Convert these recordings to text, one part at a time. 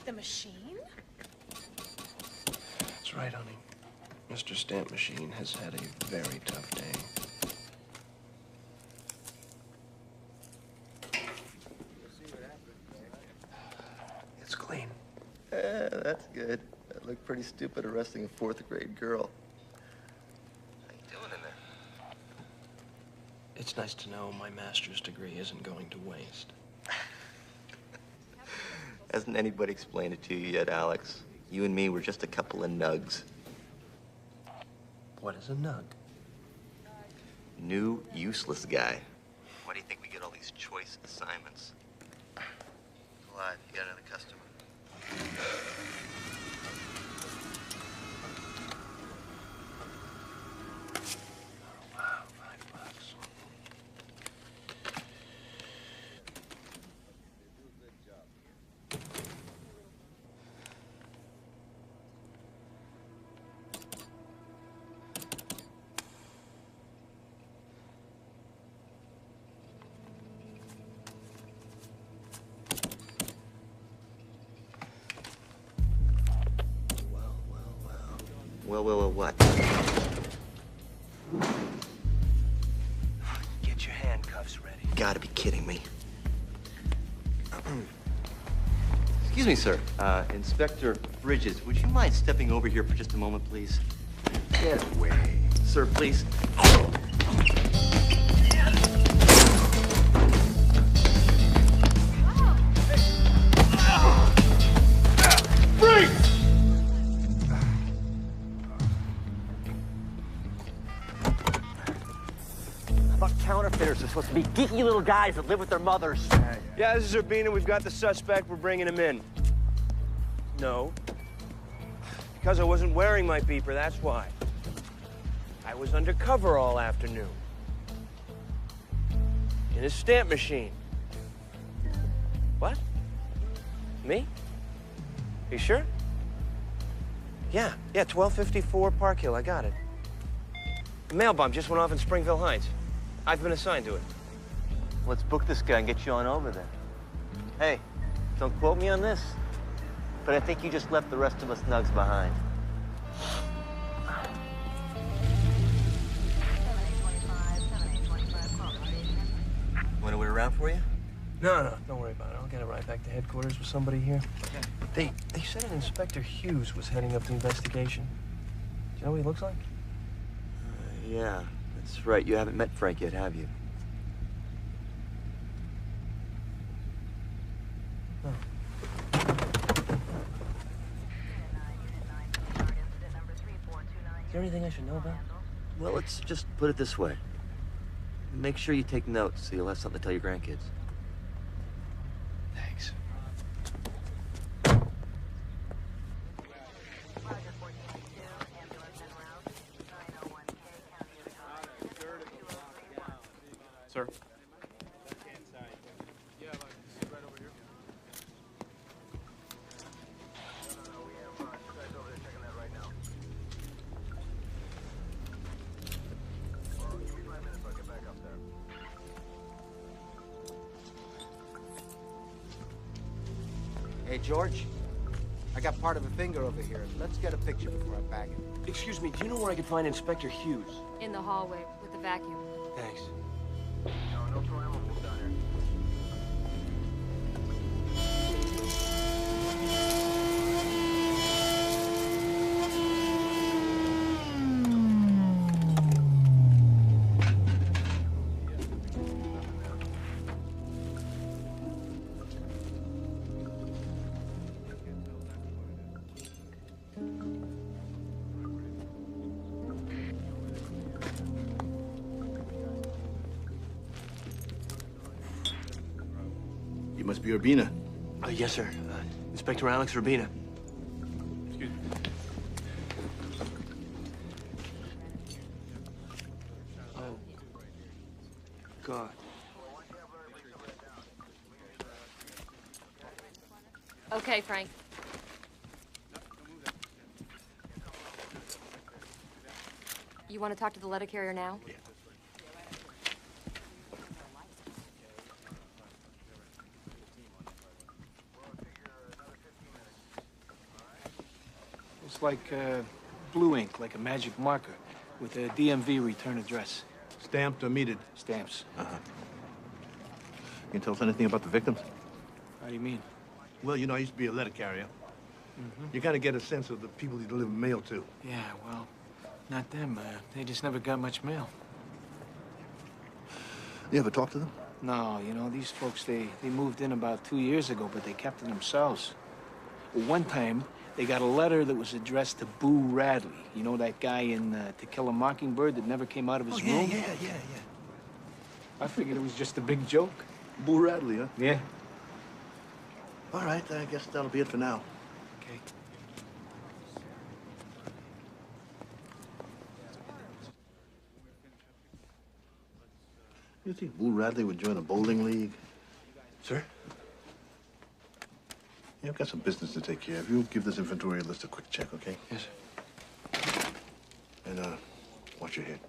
The machine? That's right, honey. Mr. Stamp Machine has had a very tough day. It's clean. That's good. That looked pretty stupid arresting a fourth-grade girl. How you doing in there? It's nice to know my master's degree isn't going to waste. Hasn't anybody explained it to you yet, Alex? You and me were just a couple of nugs. What is a nug? New, useless guy. Why do you think we get all these choice assignments? Alive, you got another customer. Well, what? Get your handcuffs ready. You gotta be kidding me. Excuse me, sir. Inspector Bridges, would you mind stepping over here for just a moment, please? Get away. Sir, please. Fuck counterfeiters are supposed to be geeky little guys that live with their mothers. Yeah, this is Urbina. We've got the suspect. We're bringing him in. No. Because I wasn't wearing my beeper, that's why. I was undercover all afternoon. In a stamp machine. What? Me? You sure? Yeah, 1254 Park Hill. I got it. The mail bomb just went off in Springville Heights. I've been assigned to it. Let's book this guy and get you on over there. Hey, don't quote me on this, but I think you just left the rest of us nugs behind. Want to wait around for you? No, don't worry about it. I'll get it right back to headquarters with somebody here. Okay. They said an Inspector Hughes was heading up the investigation. Do you know what he looks like? Yeah, that's right. You haven't met Frank yet, have you? No. Is there anything I should know about? Well, let's just put it this way. Make sure you take notes so you'll have something to tell your grandkids. Thanks. Sir? Hey, George, I got part of a finger over here. Let's get a picture before I bag it. Excuse me, do you know where I could find Inspector Hughes? In the hallway with the vacuum. Thanks. No problem. We'll down here. You must be Urbina. Yes, sir. Inspector Alex Urbina. Excuse me. Oh. God. Okay, Frank. You want to talk to the letter carrier now? Yeah. It's like blue ink, like a magic marker, with a DMV return address. Stamped or metered? Stamps. Uh-huh. Can you tell us anything about the victims? How do you mean? Well, you know, I used to be a letter carrier. You kind of get a sense of the people you deliver mail to. Yeah, well, not them. They just never got much mail. You ever talk to them? No, you know, these folks, they moved in about 2 years ago, but they kept to themselves. One time, they got a letter that was addressed to Boo Radley. You know that guy in To Kill a Mockingbird that never came out of his room? Yeah. I figured it was just a big joke. Boo Radley, huh? Yeah. All right, I guess that'll be it for now. Okay. You think Boo Radley would join a bowling league? Sir? Yeah, I've got some business to take care of. You give this inventory list a quick check, okay? Yes, sir. And, watch your head.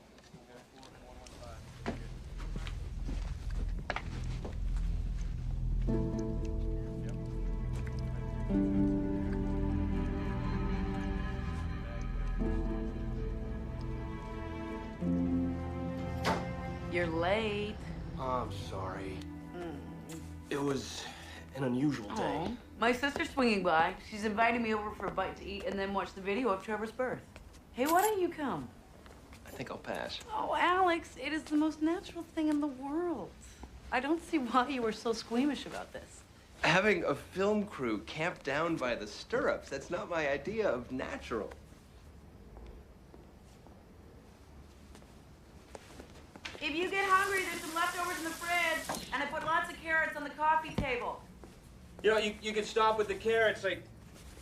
You're late. I'm sorry. It was an unusual day. Oh, my sister's swinging by. She's inviting me over for a bite to eat and then watch the video of Trevor's birth. Hey, why don't you come? I think I'll pass. Oh, Alex, it is the most natural thing in the world. I don't see why you were so squeamish about this. Having a film crew camped down by the stirrups, that's not my idea of natural. If you get hungry, there's some leftovers in the fridge, and I put lots of carrots on the coffee table. You know, you can stop with the carrots. Like,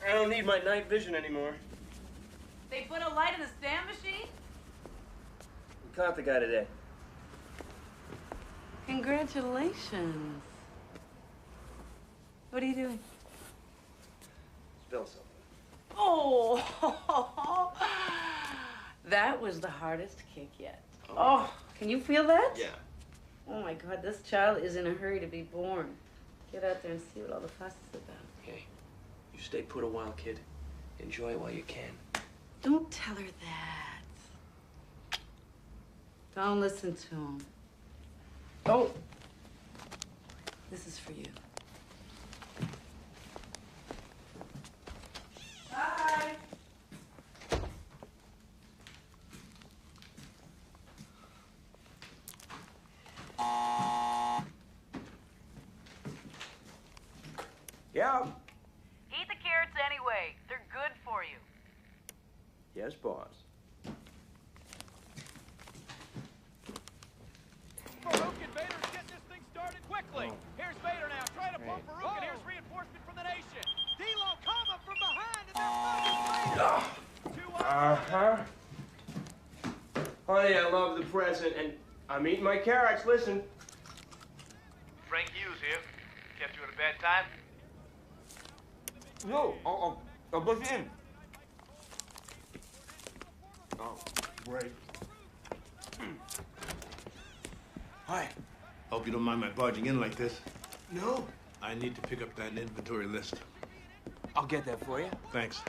I don't need my night vision anymore. They put a light in the stand machine? We caught the guy today. Congratulations. What are you doing? Spill something. Oh, that was the hardest kick yet. Oh, can you feel that? Yeah. Oh my God, this child is in a hurry to be born. Get out there and see what all the fuss is about. Okay. You stay put a while, kid. Enjoy it while you can. Don't tell her that. Don't listen to him. Oh, this is for you. Bye. Yeah. Eat the carrots anyway. They're good for you. Yes, boss. Farouk and Vader's getting this thing started quickly. Here's Vader now. Try to pull Farouk, and here's reinforcement from the nation. D-Lo coming from behind, and they're Uh-huh. Honey, I love the present, and I'm eating my carrots. Listen. Frank Hughes here. Kept you at a bad time? No, I'll buzz you in. Oh, great. Hi. Hope you don't mind my barging in like this. No. I need to pick up that inventory list. I'll get that for you. Thanks.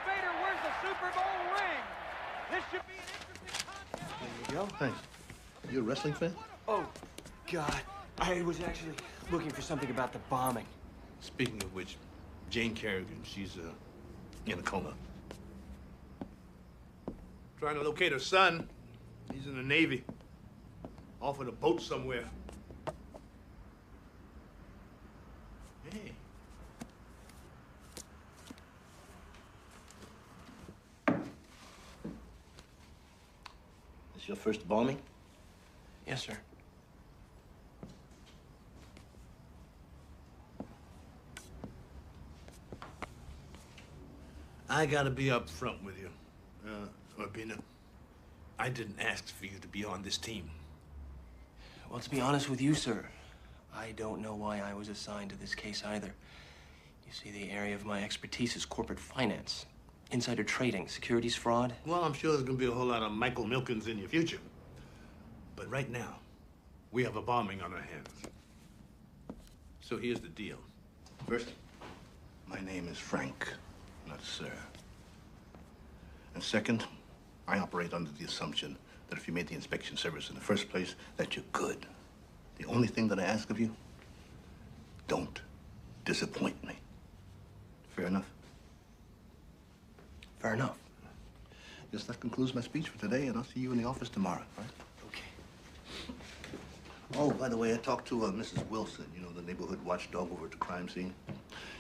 Vader, where's the Super Bowl ring? This should be an interesting contest. There you go. Thanks. You a wrestling fan? Oh, God. I was actually looking for something about the bombing. Speaking of which, Jane Kerrigan, she's in a coma. Trying to locate her son. He's in the Navy. Off in a boat somewhere. Hey. This your first bombing? Yes, sir. I gotta be up front with you, Urbina. I didn't ask for you to be on this team. Well, to be honest with you, sir, I don't know why I was assigned to this case either. You see, the area of my expertise is corporate finance, insider trading, securities fraud. Well, I'm sure there's gonna be a whole lot of Michael Milkins in your future. But right now, we have a bombing on our hands. So here's the deal. First, my name is Frank, not sir. And second, I operate under the assumption that if you made the inspection service in the first place, that you're good. The only thing that I ask of you, don't disappoint me. Fair enough? Fair enough. Yes, that concludes my speech for today, and I'll see you in the office tomorrow, right? Okay. Oh, by the way, I talked to Mrs. Wilson, you know, the neighborhood watchdog over at the crime scene.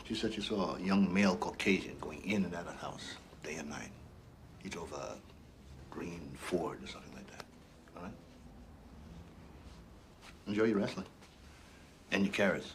She said she saw a young male Caucasian going in and out of the house day and night. He drove a green Ford or something like that. All right? Enjoy your wrestling. And your carrots.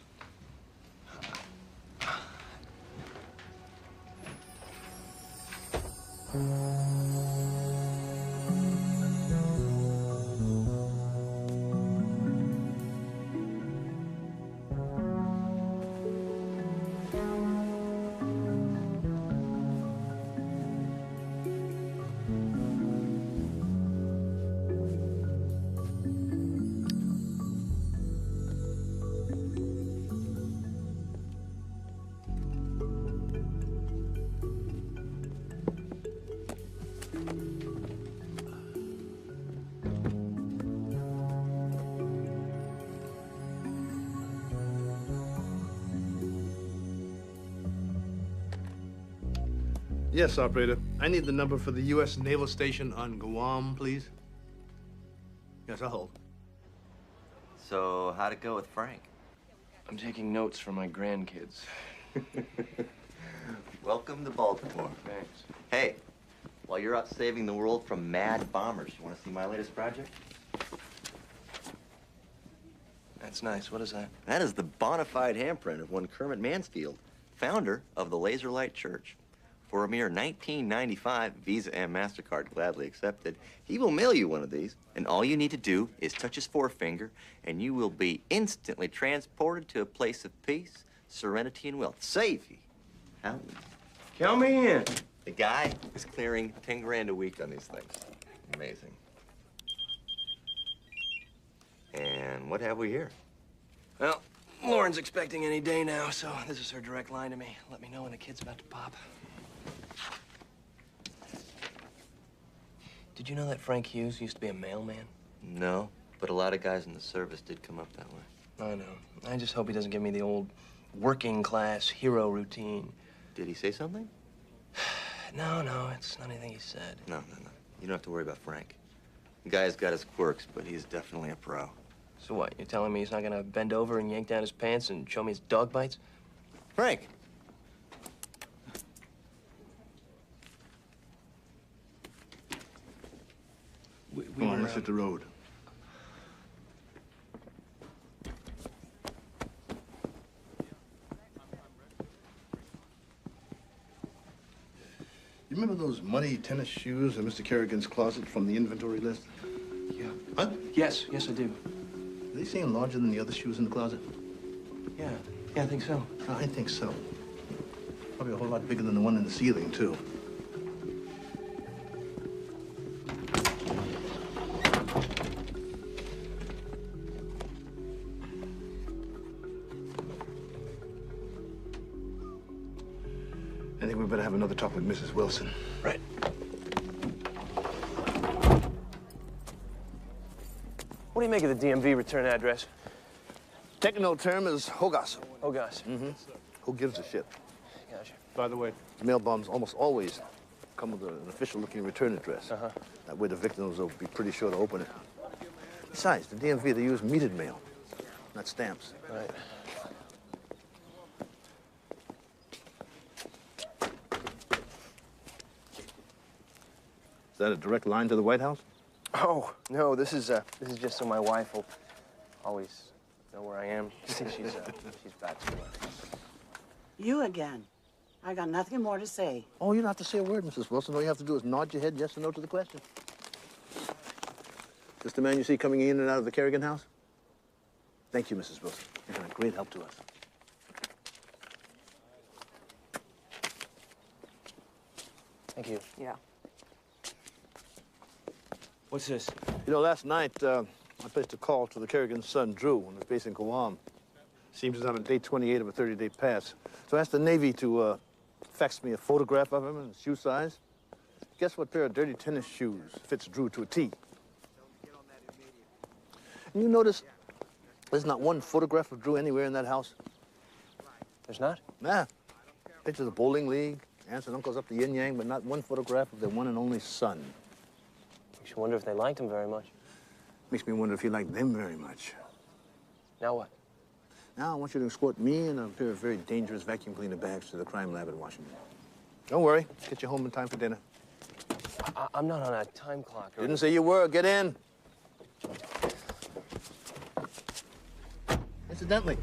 Yes, operator. I need the number for the U.S. Naval Station on Guam, please. Yes, I'll hold. So, how'd it go with Frank? I'm taking notes for my grandkids. Welcome to Baltimore. Thanks. Hey, while you're out saving the world from mad bombers. You want to see my latest project? That's nice. What is that? That is the bona fide handprint of one Kermit Mansfield, founder of the Laser Light Church. For a mere $19.95, Visa and MasterCard gladly accepted, he will mail you one of these, and all you need to do is touch his forefinger, and you will be instantly transported to a place of peace, serenity, and wealth. Safety. How? Count me in. The guy is clearing 10 grand a week on these things. Amazing. And what have we here? Well, Lauren's expecting any day now, so this is her direct line to me. Let me know when the kid's about to pop. Did you know that Frank Hughes used to be a mailman? No, but a lot of guys in the service did come up that way. I know. I just hope he doesn't give me the old working class hero routine. Did he say something? No, it's not anything he said. No. You don't have to worry about Frank. The guy's got his quirks, but he's definitely a pro. So what, you're telling me he's not gonna bend over and yank down his pants and show me his dog bites? Frank! Come on, let's hit the road. You remember those muddy tennis shoes in Mr. Kerrigan's closet from the inventory list? Yeah. Huh? Yes, I do. Do they seem larger than the other shoes in the closet? Yeah, I think so. I think so. Probably a whole lot bigger than the one in the ceiling, too. I think we better have another talk with Mrs. Wilson. Right. What do you make of the DMV return address? Technical term is Hogas. Hogas. Mm-hmm. Who gives a shit? Gotcha. By the way, mail bombs almost always come with an official-looking return address. Uh-huh. That way the victims will be pretty sure to open it. Besides, the DMV, they use metered mail, not stamps. Right. Is that a direct line to the White House? Oh, no, this is just so my wife will always know where I am. She's back to work. You again. I got nothing more to say. Oh, you don't have to say a word, Mrs. Wilson. All you have to do is nod your head yes or no to the question. This the man you see coming in and out of the Kerrigan house? Thank you, Mrs. Wilson. You've been a great help to us. Thank you. Yeah. What's this? You know, last night, I placed a call to the Kerrigan's son, Drew, on his base in Guam. Seems he's on day 28 of a 30-day pass. So I asked the Navy to fax me a photograph of him in shoe size. Guess what pair of dirty tennis shoes fits Drew to a T? And you notice there's not one photograph of Drew anywhere in that house? There's not? Nah. Pictures of bowling league, aunts and uncles up the yin-yang, but not one photograph of their one and only son. Makes you wonder if they liked him very much. Makes me wonder if he liked them very much. Now what? Now I want you to escort me and a pair of very dangerous vacuum cleaner bags to the crime lab in Washington. Don't worry. Get you home in time for dinner. I'm not on a time clock. Didn't say you were. Get in. Incidentally,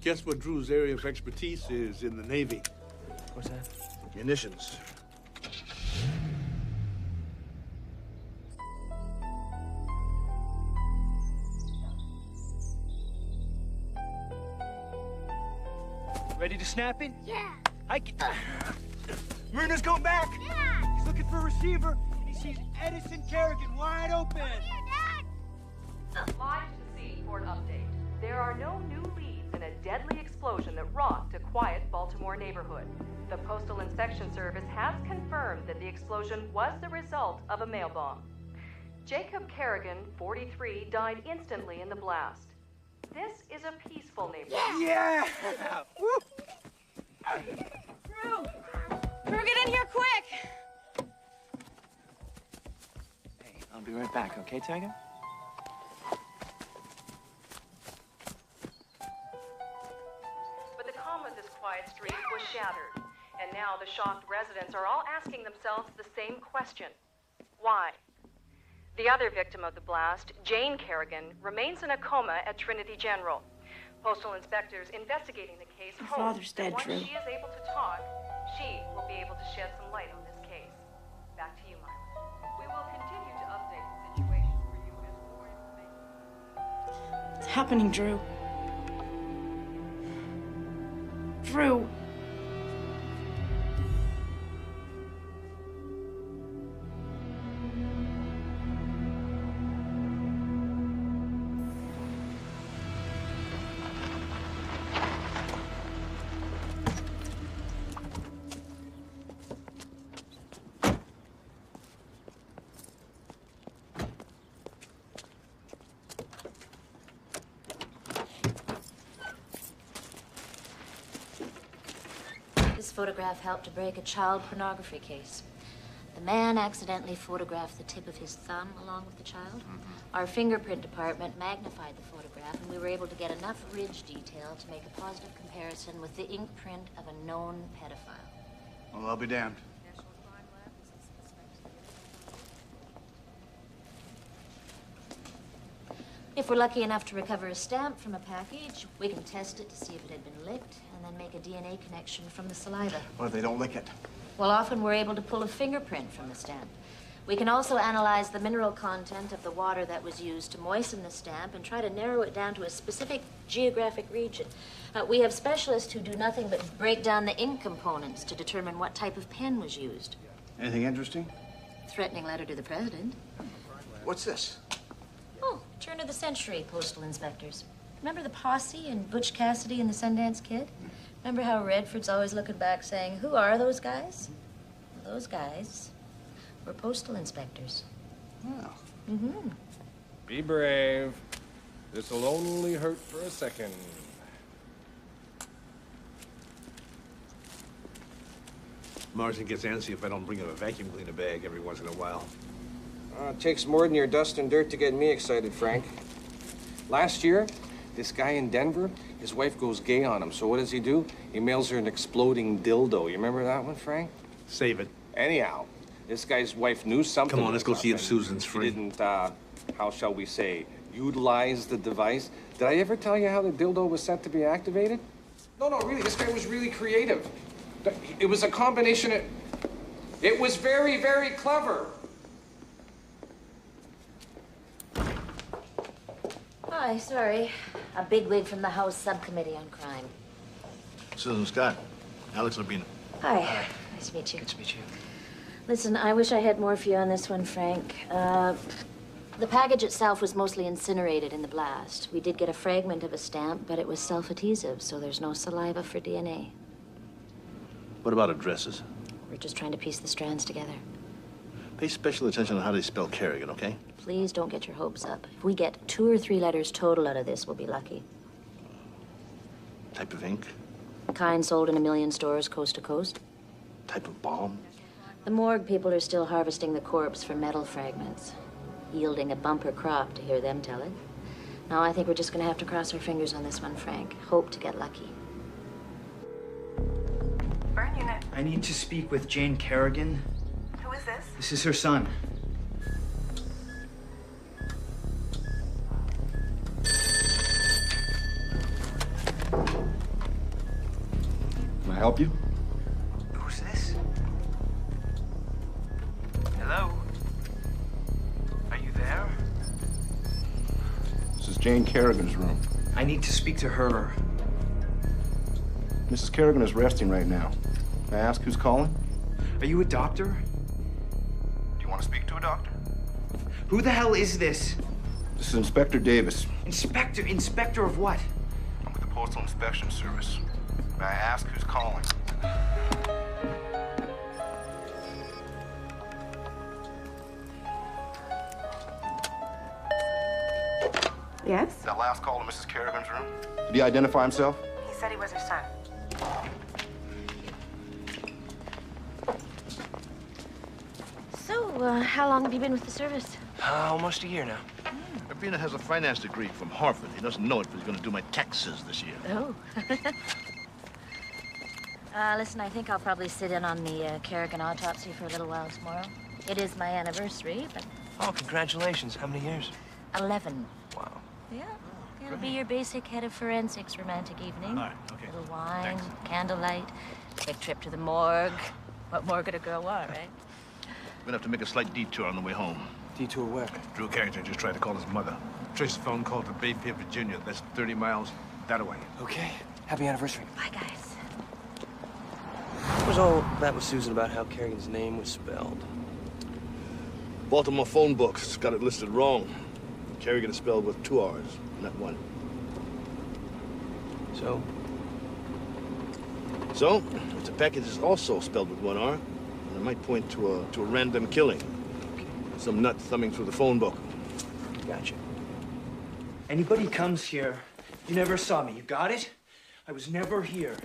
guess what Drew's area of expertise is in the Navy? What's that? Munitions. Ready to snap it? Yeah. Marina's going back. Yeah. He's looking for a receiver, and he sees Edison Kerrigan wide open. Live to the scene for an update. There are no new leads in a deadly explosion that rocked a quiet Baltimore neighborhood. The Postal Inspection Service has confirmed that the explosion was the result of a mail bomb. Jacob Kerrigan, 43, died instantly in the blast. This is a peaceful neighborhood. Yeah! Drew! Drew, get in here quick! Hey, I'll be right back, okay, Tiger? But the calm of this quiet street was shattered. An And now the shocked residents are all asking themselves the same question. Why? The other victim of the blast, Jane Kerrigan, remains in a coma at Trinity General. Postal inspectors investigating the case Your hope father's that dead, once Drew. she is able to talk, she will be able to shed some light on this case. Back to you, Myra. We will continue to update the situation for you as more information. What's happening, Drew? Drew. This photograph helped to break a child pornography case. The man accidentally photographed the tip of his thumb along with the child. Our fingerprint department magnified the photograph, and we were able to get enough ridge detail to make a positive comparison with the ink print of a known pedophile. Well, I'll be damned. If we're lucky enough to recover a stamp from a package, we can test it to see if it had been licked, and then make a DNA connection from the saliva. What if they don't lick it? Well, often we're able to pull a fingerprint from the stamp. We can also analyze the mineral content of the water that was used to moisten the stamp and try to narrow it down to a specific geographic region. We have specialists who do nothing but break down the ink components to determine what type of pen was used. Anything interesting? Threatening letter to the president. What's this? Oh, turn of the century postal inspectors. Remember the posse and Butch Cassidy and the Sundance Kid? Remember how Redford's always looking back saying, who are those guys? Well, those guys were postal inspectors. Well. Mm-hmm. Be brave. This'll only hurt for a second. Martin gets antsy if I don't bring him a vacuum cleaner bag every once in a while. It takes more than your dust and dirt to get me excited, Frank. Last year, this guy in Denver, his wife goes gay on him. So what does he do? He mails her an exploding dildo. You remember that one, Frank? Save it. Anyhow, this guy's wife knew something. Come on, let's go was see up, if and Susan's free. He didn't, how shall we say, utilize the device. Did I ever tell you how the dildo was set to be activated? No, really, this guy was really creative. It was a combination of... It was very, very clever. Hi, sorry. A bigwig from the House Subcommittee on Crime. Susan Scott. Alex Labina. Hi. Nice to meet you. Good to meet you. Listen, I wish I had more for you on this one, Frank. The package itself was mostly incinerated in the blast. We did get a fragment of a stamp, but it was self-adhesive, so there's no saliva for DNA. What about addresses? We're just trying to piece the strands together. Pay special attention to how they spell Kerrigan, okay? Please don't get your hopes up. If we get 2 or 3 letters total out of this, we'll be lucky. Type of ink? Kind sold in 1 million stores coast to coast. Type of bomb? The morgue people are still harvesting the corpse for metal fragments, yielding a bumper crop to hear them tell it. Now, I think we're just gonna have to cross our fingers on this one, Frank. Hope to get lucky. Burn unit. I need to speak with Jane Kerrigan. Who is this? This is her son. Can I help you? Who's this? Hello? Are you there? This is Jane Kerrigan's room. I need to speak to her. Mrs. Kerrigan is resting right now. May I ask who's calling? Are you a doctor? Do you want to speak to a doctor? Who the hell is this? This is Inspector Davis. Inspector of what? I'm with the Postal Inspection Service. May I ask who's calling? Yes? That last call to Mrs. Kerrigan's room? Did he identify himself? He said he was her son. So, how long have you been with the service? Almost a year now. Rabina has a finance degree from Harvard. He doesn't know it, but he's going to do my taxes this year. Oh. Listen, I think I'll probably sit in on the Kerrigan autopsy for a little while tomorrow. It is my anniversary, but... Oh, congratulations. How many years? 11. Wow. Yeah. It'll be your basic head of forensics romantic evening. All right, okay. A little wine, Thanks. candlelight, quick trip to the morgue. What more could a girl want, right? We're gonna have to make a slight detour on the way home. Detour where? Drew Carrington just tried to call his mother. Trace a phone call to Bay Pier, Virginia. That's 30 miles that way. Okay. Happy anniversary. Bye, guys. What was all that with Susan about how Kerrigan's name was spelled? Baltimore phone books got it listed wrong. Kerrigan is spelled with 2 R's, not 1. So? So, if the package is also spelled with 1 R, it might point to a random killing. Some nut thumbing through the phone book. Gotcha. Anybody comes here, you never saw me. You got it? I was never here.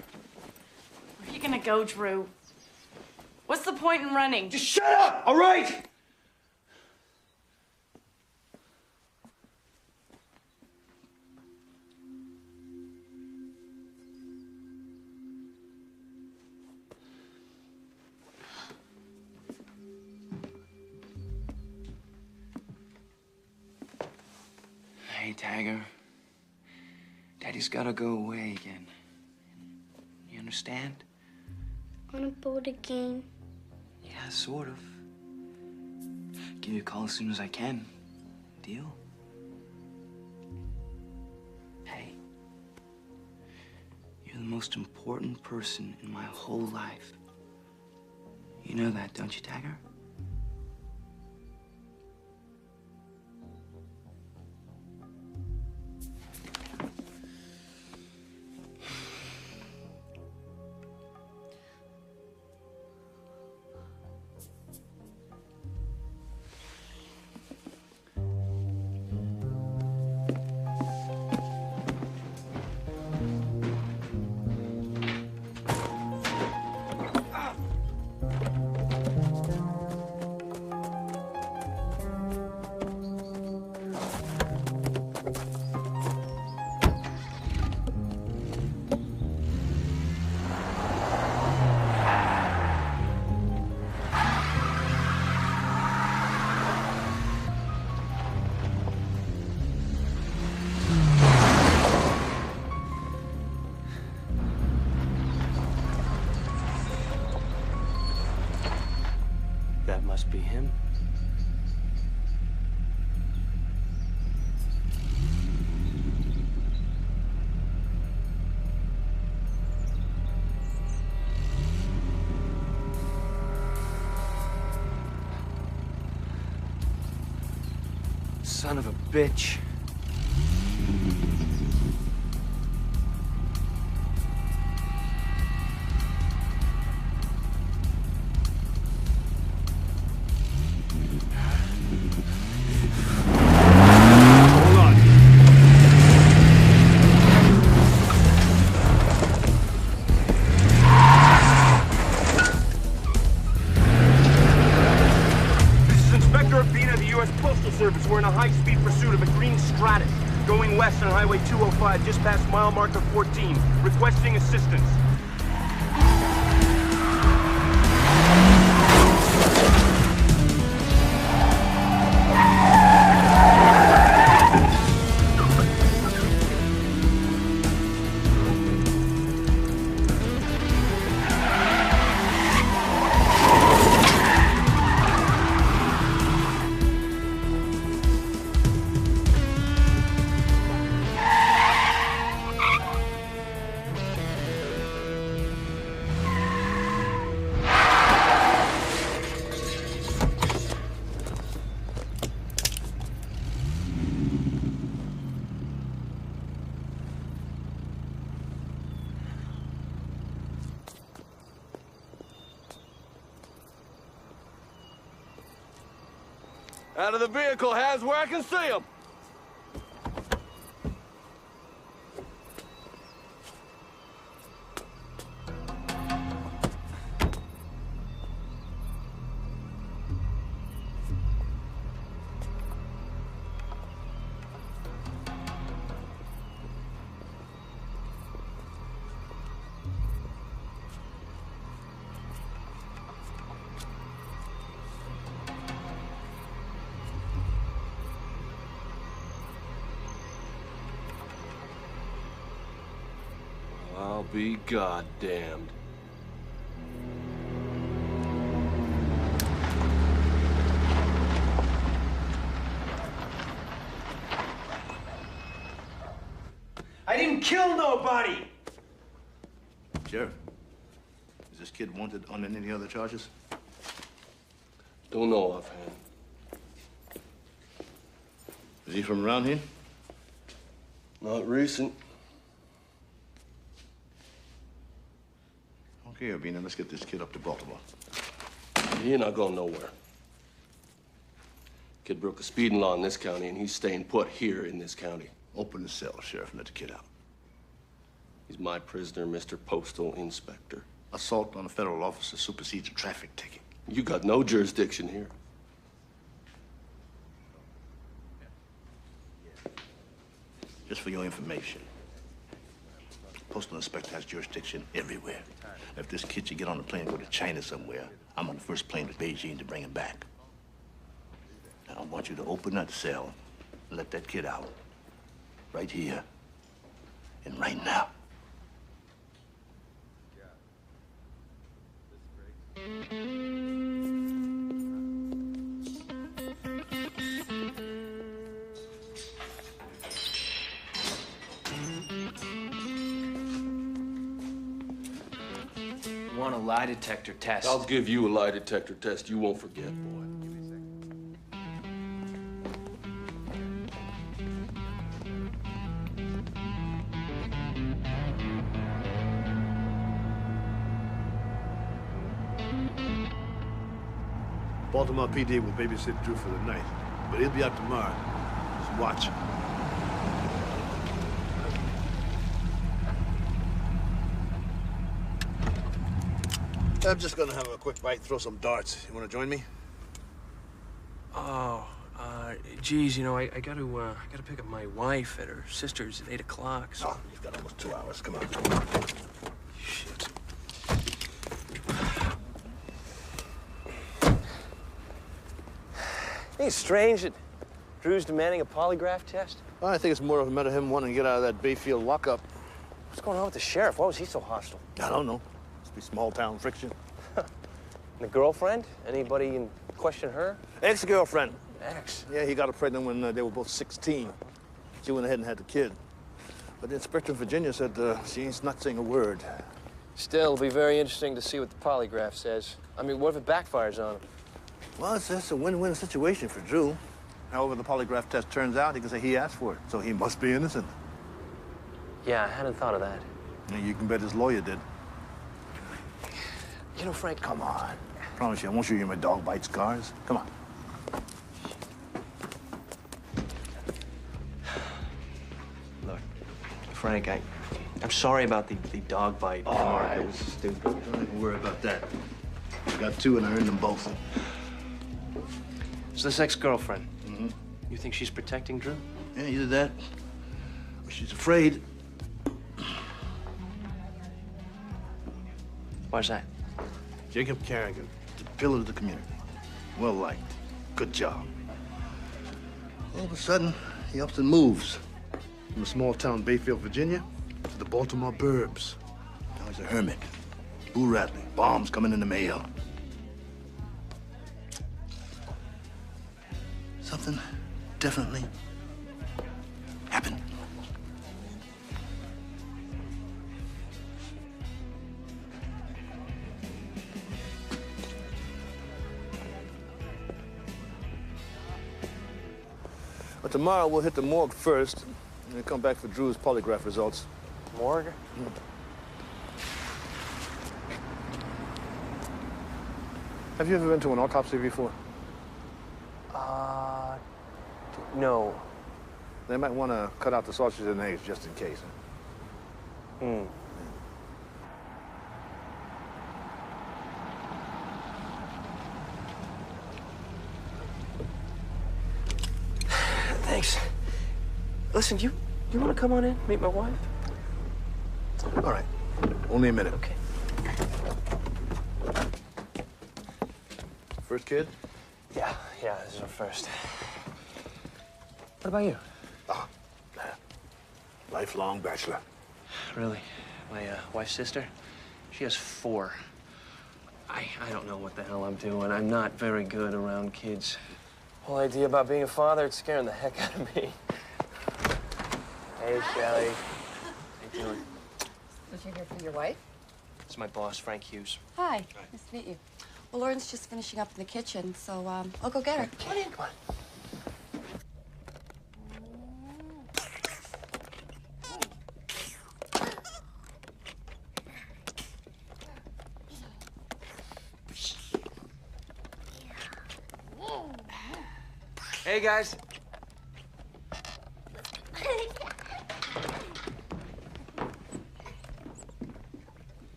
Where are you gonna go, Drew? What's the point in running? Just shut up, all right? Hey, Tagger. Daddy's gotta go away again. You understand? On a boat again. Yeah, sort of. Give you a call as soon as I can. Deal? Hey. You're the most important person in my whole life. You know that, don't you, Tagger? That must be him. Son of a bitch. Service. We're in a high-speed pursuit of a green Stratus, going west on Highway 205, just past mile marker 14, requesting assistance. Out of the vehicle, hands where I can see them. be goddamned. I didn't kill nobody! Sheriff, is this kid wanted on any other charges? Don't know offhand. Is he from around here? Not recent. Okay, Urbina, let's get this kid up to Baltimore. He ain't not going nowhere. Kid broke a speeding law in this county, and he's staying put here in this county. Open the cell, Sheriff, and let the kid out. He's my prisoner, Mr. Postal Inspector. Assault on a federal officer supersedes a traffic ticket. You got no jurisdiction here. Just for your information, Postal Inspector has jurisdiction everywhere. If this kid should get on a plane and go to China somewhere, I'm on the first plane to Beijing to bring him back. Now, I want you to open that cell and let that kid out. Right here and right now. Want a lie detector test? I'll give you a lie detector test you won't forget, boy. Baltimore PD will babysit Drew for the night, but he'll be out tomorrow. Just watch. I'm just gonna have a quick bite, throw some darts. You wanna join me? Oh, geez, you know, I gotta pick up my wife at her sister's at 8 o'clock, so... Oh, you've got almost 2 hours. Come on. Shit. Ain't it strange that Drew's demanding a polygraph test? Well, I think it's more of a matter of him wanting to get out of that Bayfield lockup. What's going on with the sheriff? Why was he so hostile? I don't know. Must be small-town friction. And the girlfriend? Anybody in question her? Ex-girlfriend. Ex? Yeah, he got her pregnant when they were both 16. She went ahead and had the kid. But the inspector in Virginia said she ain't not saying a word. Still, it'll be very interesting to see what the polygraph says. I mean, what if it backfires on him? Well, it's a win-win situation for Drew. However the polygraph test turns out, he can say he asked for it, so he must be innocent. Yeah, I hadn't thought of that. And you can bet his lawyer did. You know, Frank, Come on. Promise you, I won't show you my dog bite scars. Come on. Look, Frank, I'm sorry about the dog bite. Oh, all right. It was stupid. Don't even worry about that. I got 2 and I earned them both. So this ex-girlfriend, Mm-hmm. you think she's protecting Drew? Yeah, either that, or she's afraid. Why's that? Jacob Carrigan, the pillar of the community. Well liked. Good job. All of a sudden, he ups and moves from the small town Bayfield, Virginia, to the Baltimore burbs. Now he's a hermit. Boo rattling, bombs coming in the mail. Something definitely happened. But tomorrow we'll hit the morgue first, and we'll come back for Drew's polygraph results. Morgue? Have you ever been to an autopsy before? No. They might want to cut out the sausages and eggs just in case. Hmm. Thanks. Listen, you want to come on in, meet my wife? All right. Only a minute. Okay. First kid? Yeah, this is our first. What about you? Lifelong bachelor. Really? My wife's sister, she has 4. I don't know what the hell I'm doing. I'm not very good around kids. Whole idea about being a father, it's scaring the heck out of me. Hey, Shelly. How you doing? Did you hear from your wife? It's my boss, Frank Hughes. Hi. Nice to meet you. Well, Lauren's just finishing up in the kitchen, so I'll go get her. Come on in, come on. Hey, guys. Hey,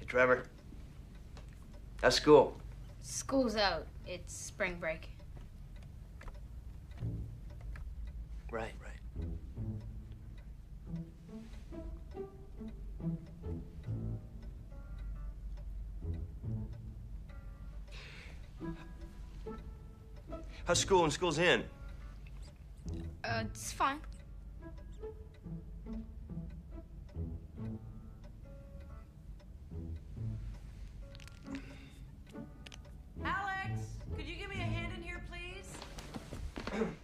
Trevor. How's school? School's out. It's spring break. Right. How's school when school's in? It's fine. Alex, could you give me a hand in here, please?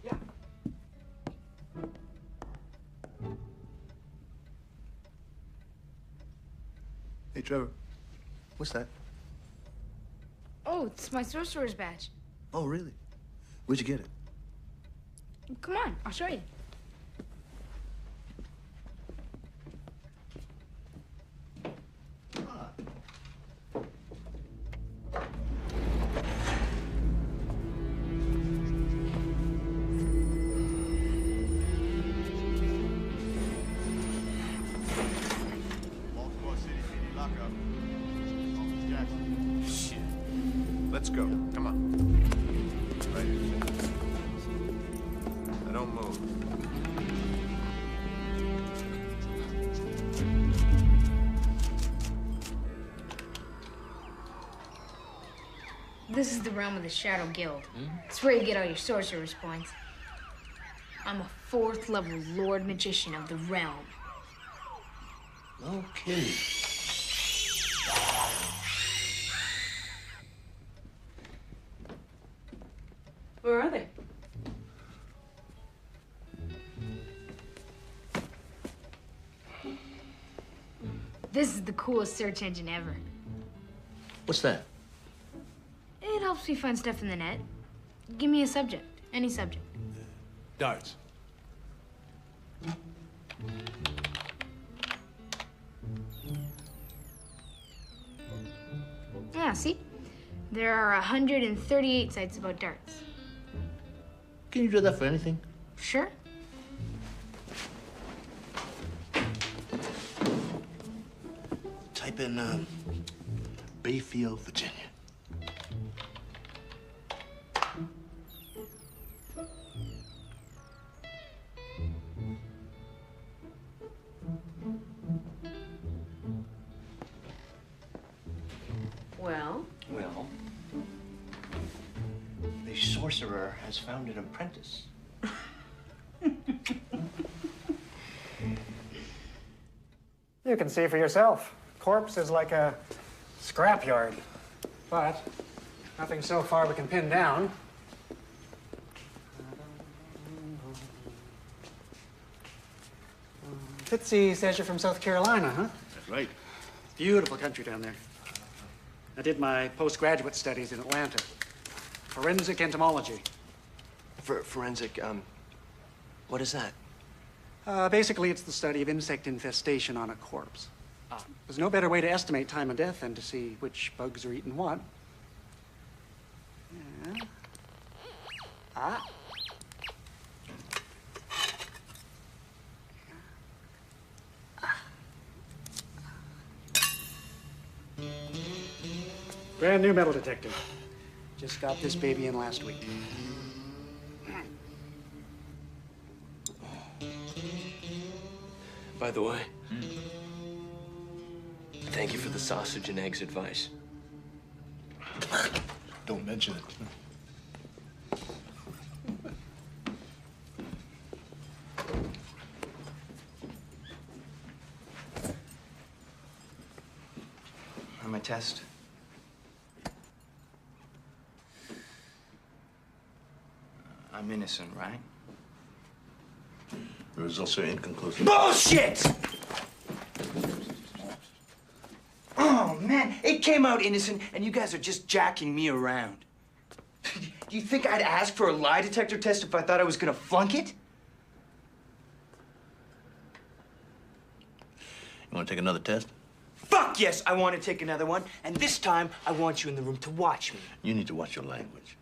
Yeah. Hey, Trevor. What's that? Oh, it's my sorcerer's badge. Oh, really? Where'd you get it? Come on, I'll show you. Baltimore City PD lockup. Officer Jackson. Shit. Let's go. Come on. Right here. Now don't move. This is the realm of the Shadow Guild. It's where you get all your sorcerer's points. I'm a 4th level Lord Magician of the realm. No kidding. Where are they? This is the coolest search engine ever. What's that? It helps me find stuff in the net. Give me a subject, any subject. Darts. Yeah, see? There are 138 sites about darts. Can you do that for anything? Sure. Type in Bayfield, Virginia. Well? Well, the sorcerer has found an apprentice. You can see for yourself. Corpse is like a scrapyard. But nothing so far we can pin down. Fitzy says you're from South Carolina, huh? That's right. Beautiful country down there. I did my postgraduate studies in Atlanta. Forensic entomology. Forensic, what is that? Basically, it's the study of insect infestation on a corpse. There's no better way to estimate time of death than to see which bugs are eating what. Yeah. Ah. Brand new metal detector. Just got this baby in last week. By the way, thank you for the sausage and eggs advice. Don't mention it. On my test. I'm innocent, right? The results are inconclusive. Bullshit! Oh, man, it came out innocent, and you guys are just jacking me around. Do you think I'd ask for a lie detector test if I thought I was gonna flunk it? You want to take another test? Fuck yes, I want to take another one, and this time I want you in the room to watch me. You need to watch your language.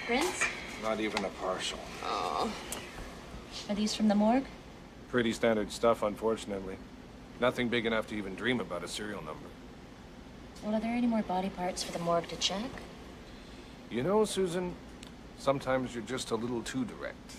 Prince? Not even a partial. Oh. Are these from the morgue? Pretty standard stuff, unfortunately. Nothing big enough to even dream about a serial number. Well, are there any more body parts for the morgue to check? You know, Susan, sometimes you're just a little too direct.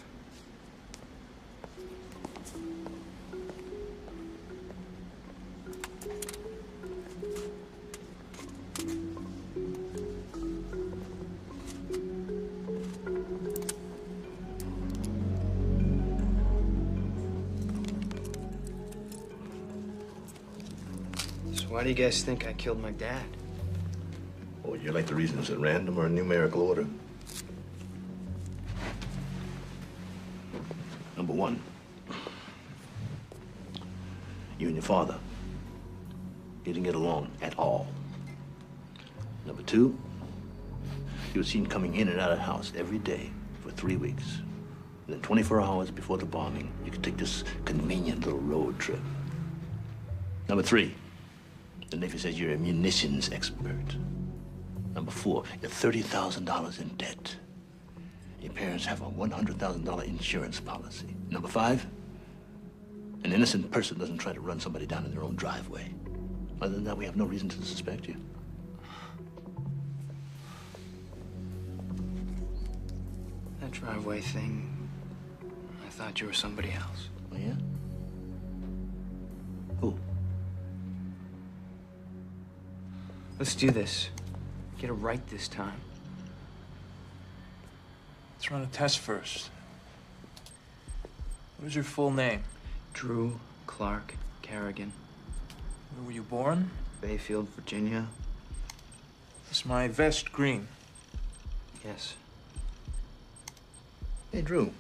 Why do you guys think I killed my dad? Oh, you like the reasons at random or in numerical order? Number one, you and your father didn't get along at all. Number two, you were seen coming in and out of the house every day for 3 weeks. And then 24 hours before the bombing, you could take this convenient little road trip. Number three, the Navy says you're a munitions expert. Number four, you're $30,000 in debt. Your parents have a $100,000 insurance policy. Number five, an innocent person doesn't try to run somebody down in their own driveway. Other than that, we have no reason to suspect you. That driveway thing, I thought you were somebody else. Oh, yeah? Who? Let's do this. Get it right this time. Let's run a test first. What is your full name? Drew Clark Kerrigan. Where were you born? Bayfield, Virginia. Is my vest green? Yes. Hey, Drew.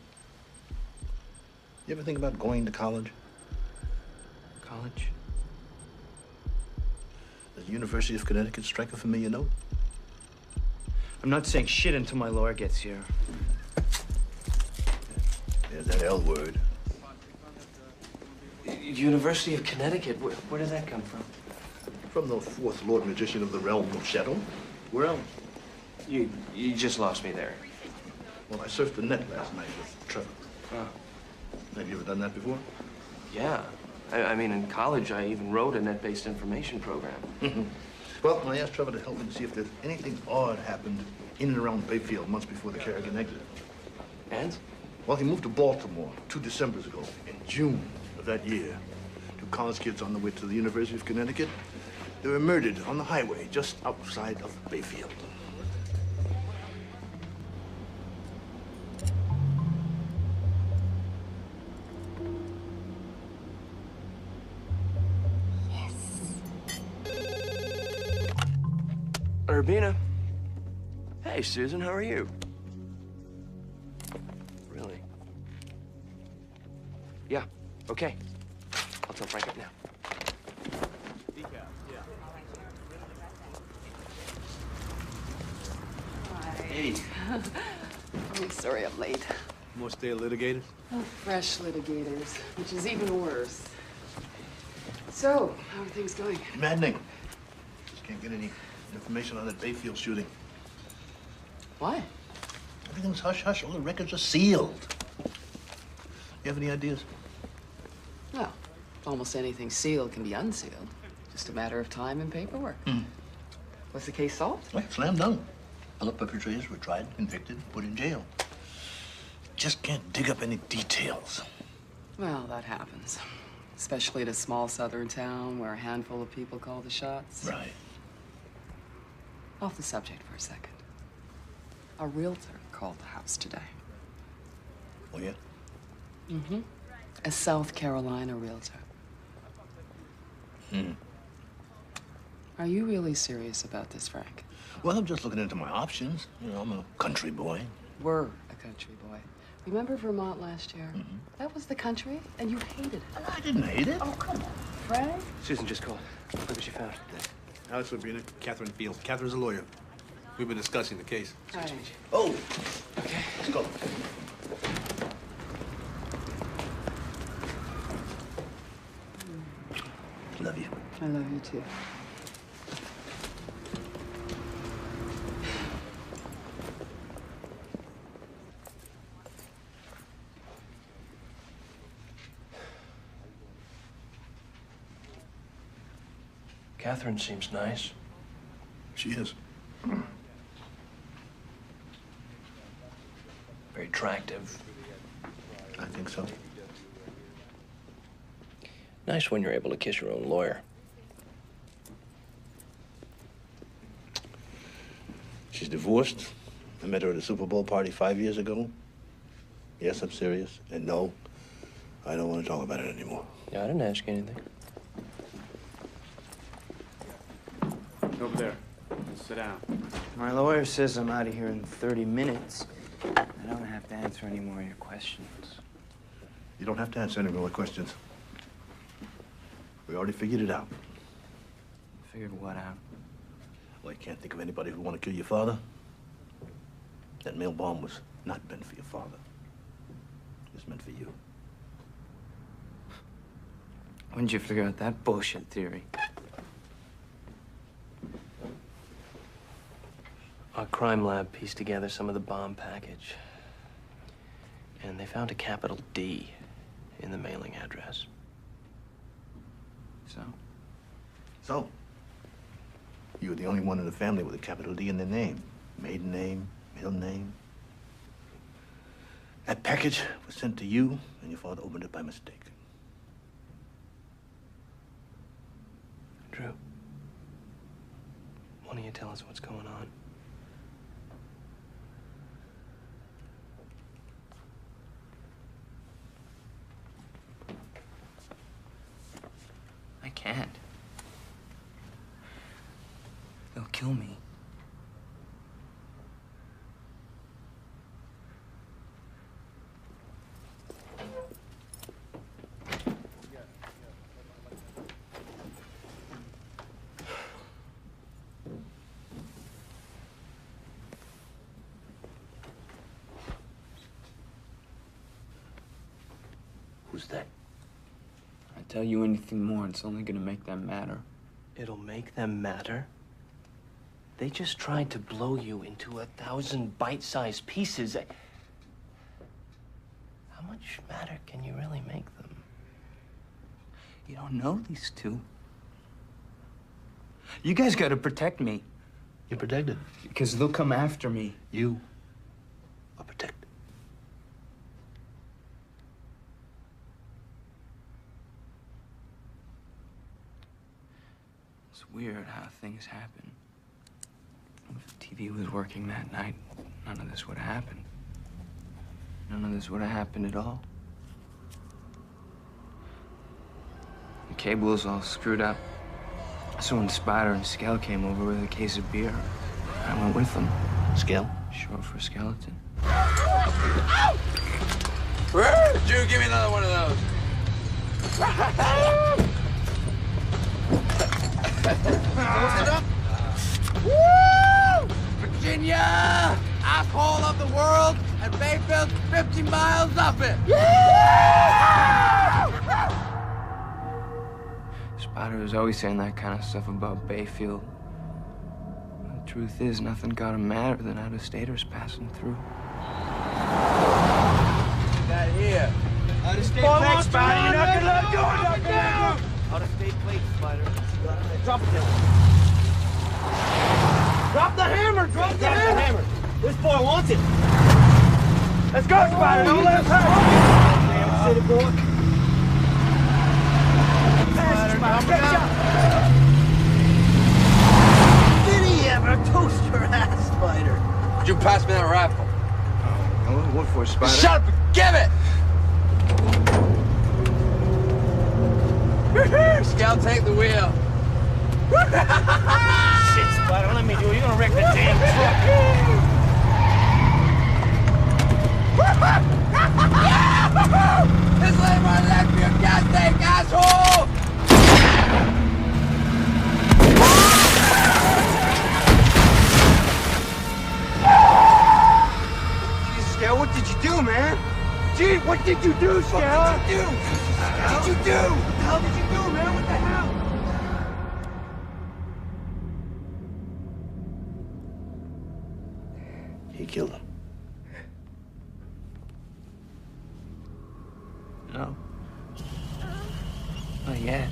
You ever think about going to college? College? Does the University of Connecticut strike a familiar note? I'm not saying shit until my lawyer gets here. There's that L word. University of Connecticut? Where did that come from? From the fourth Lord Magician of the realm of Shadow. Where else? You just lost me there. Well, I surfed the net last night with Trevor. Oh. Have you ever done that before? Yeah. I mean, in college, I even wrote a net-based information program. Well, I asked Trevor to help me to see if there's anything odd happened in and around Bayfield months before the Kerrigan exit. And? Well, he moved to Baltimore 2 Decembers ago. In June of that year, 2 college kids on the way to the University of Connecticut, they were murdered on the highway just outside of Bayfield. Urbina. Hey, Susan, how are you? Really? Yeah, okay. I'll tell Frank up now. Hey. I'm sorry I'm late. More stale litigators? Oh, fresh litigators, which is even worse. So, how are things going? Maddening. Just can't get any information on that Bayfield shooting. Why? Everything's hush-hush. All the records are sealed. You have any ideas? Well, almost anything sealed can be unsealed. Just a matter of time and paperwork. Was the case solved? Well, slam dunk. All the perpetrators were tried, convicted, put in jail. Just can't dig up any details. Well, that happens. Especially at a small southern town where a handful of people call the shots. Right. Off the subject for a second. A realtor called the house today. Oh, yeah? Mm-hmm. A South Carolina realtor. Hmm. Are you really serious about this, Frank? Well, I'm just looking into my options. You know, I'm a country boy. We're a country boy. Remember Vermont last year? Mm-hmm. That was the country, and you hated it. I didn't hate it. Oh, come on, Frank. Susan just called. Look what she found. Alex Labrina, Catherine Fields. Catherine's a lawyer. We've been discussing the case. Hi. Oh! Okay, let's go. Love you. I love you, too. Catherine seems nice. She is. Very attractive. I think so. Nice when you're able to kiss your own lawyer. She's divorced. I met her at a Super Bowl party 5 years ago. Yes, I'm serious. And no, I don't want to talk about it anymore. Yeah, I didn't ask you anything. Over there. Sit down. My lawyer says I'm out of here in 30 minutes. I don't have to answer any more of your questions. You don't have to answer any more questions. We already figured it out. Figured what out? Well, I can't think of anybody who would want to kill your father. That mail bomb was not meant for your father. It was meant for you. When'd you figure out that bullshit theory? Our crime lab pieced together some of the bomb package. And they found a capital D in the mailing address. So? So? You were the only one in the family with a capital D in their name. Maiden name, middle name. That package was sent to you, and your father opened it by mistake. Drew, why don't you tell us what's going on? I can't. They'll kill me. Who's that? I tell you anything more, it's only gonna make them madder. It'll make them matter? They just tried to blow you into 1,000 bite-sized pieces. How much matter can you really make them? You don't know these two. You guys gotta protect me. You're protected. Because they'll come after me. You are protected. It's weird how things happen. If the TV was working that night, none of this would have happened. None of this would have happened at all. The cable was all screwed up. So when Spider and Skell came over with a case of beer, I went with them. Skell? Short for skeleton. Drew, give me another one of those. Close it up. Woo! Virginia, asshole of the world, and Bayfield's 50 miles up it. Spider was always saying that kind of stuff about Bayfield. The truth is, nothing got him madder than out-of-staters passing through. That here. Out-of-state plate, Spider. You're not gonna let him do it. Out-of-state plate, Spider. Drop it down. Drop the hammer. Drop the hammer. This boy wants it. Let's go, Spider. Don't let him hurt. Damn city boy. Did he ever toast your ass, Spider? Would you pass me that rifle? No, what for, Spider? Shut up and give it! Scout, take the wheel. Shit, Spider, let me do it. You're gonna wreck the damn truck. This lane right left for your gas tank, asshole! Jesus, Scout, what did you do, man? Gee, what did you do, Scout? What did you do? What did you do? What the hell did you do, man? What the hell? He killed him. No. Not yet.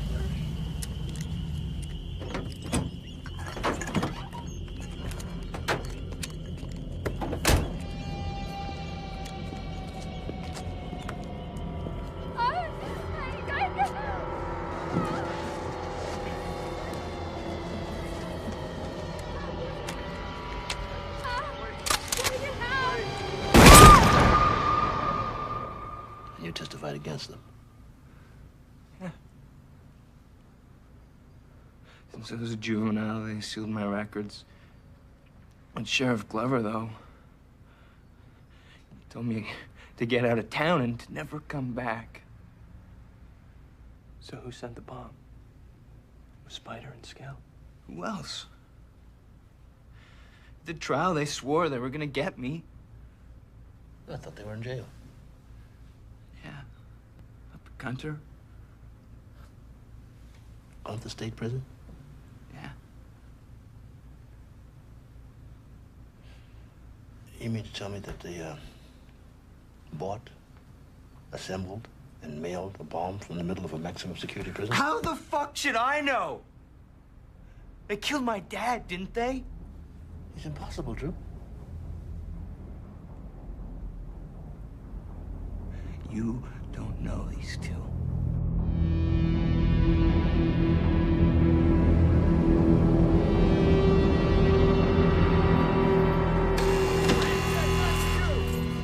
And you testified against them. Since I was a juvenile, they sealed my records. When Sheriff Glover, though, he told me to get out of town and to never come back. So who sent the bomb? Was Spider and Scout? Who else? At the trial, they swore they were gonna get me. I thought they were in jail. Yeah. Up at Gunter. Out of the state prison? Yeah. You mean to tell me that they, bought, assembled, and mailed a bomb from the middle of a maximum security prison? How the fuck should I know? They killed my dad, didn't they? It's impossible, Drew. You don't know these two.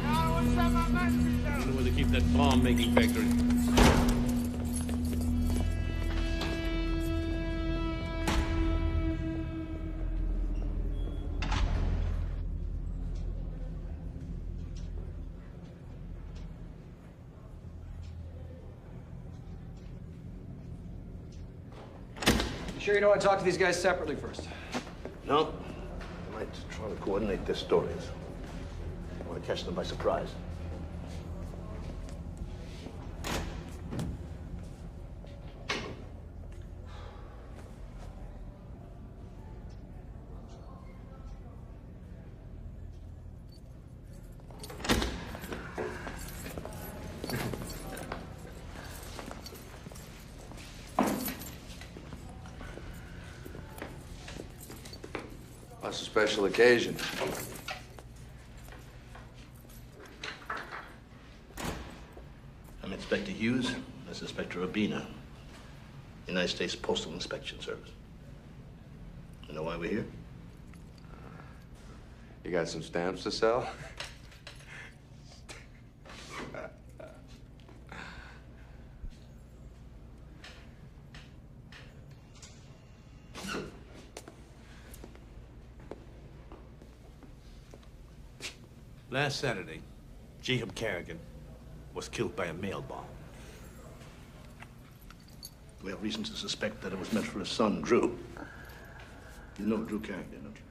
I wonder where they keep that bomb-making factory. You sure you don't want to talk to these guys separately first? No. I might try to coordinate their stories. I want to catch them by surprise. What's a special occasion? I'm Inspector Hughes. That's Inspector Urbina, United States Postal Inspection Service. You know why we're here? You got some stamps to sell? Last Saturday, Jacob Kerrigan was killed by a mail bomb. We have reason to suspect that it was meant for his son, Drew. You know Drew Kerrigan, don't you?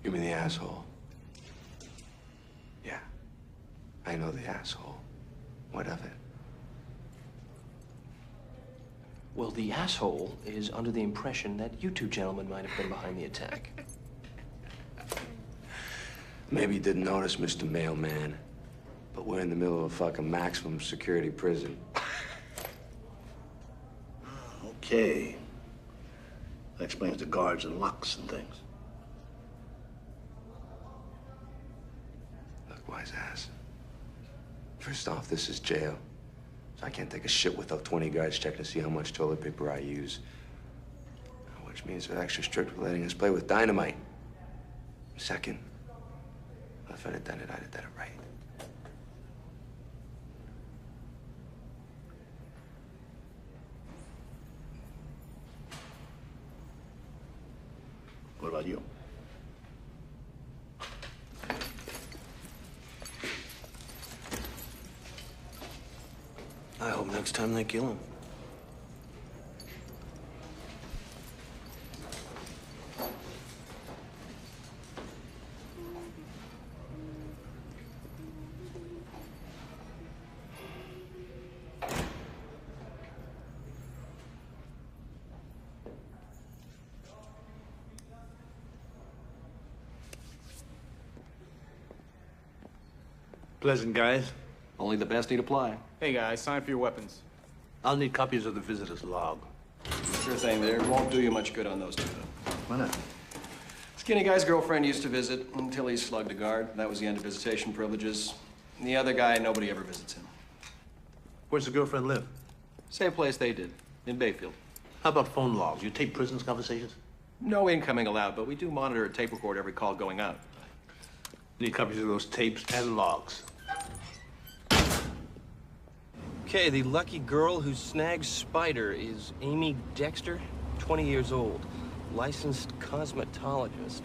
You mean the asshole? Yeah. I know the asshole. What of it? Well, the asshole is under the impression that you two gentlemen might have been behind the attack. Maybe you didn't notice, Mr. Mailman, but we're in the middle of a fucking maximum security prison. Okay. That explains the guards and locks and things. Look, wise ass. First off, this is jail. So I can't take a shit without 20 guards checking to see how much toilet paper I use. which means they're extra strict with letting us play with dynamite. Second, if I'd have done it, I'd have done it right. What about you? I hope next time they kill him. Pleasant guys. Only the best need apply. Hey guys, sign for your weapons. I'll need copies of the visitor's log. Sure thing there. Won't do you much good on those two, though. Why not? Skinny guy's girlfriend used to visit until he slugged a guard. That was the end of visitation privileges. And the other guy, nobody ever visits him. Where's the girlfriend live? Same place they did, in Bayfield. How about phone logs? You tape prisoners' conversations? No incoming allowed, but we do monitor a tape record every call going out. Need copies of those tapes and logs. Okay, the lucky girl who snags Spider is Amy Dexter, 20 years old, licensed cosmetologist,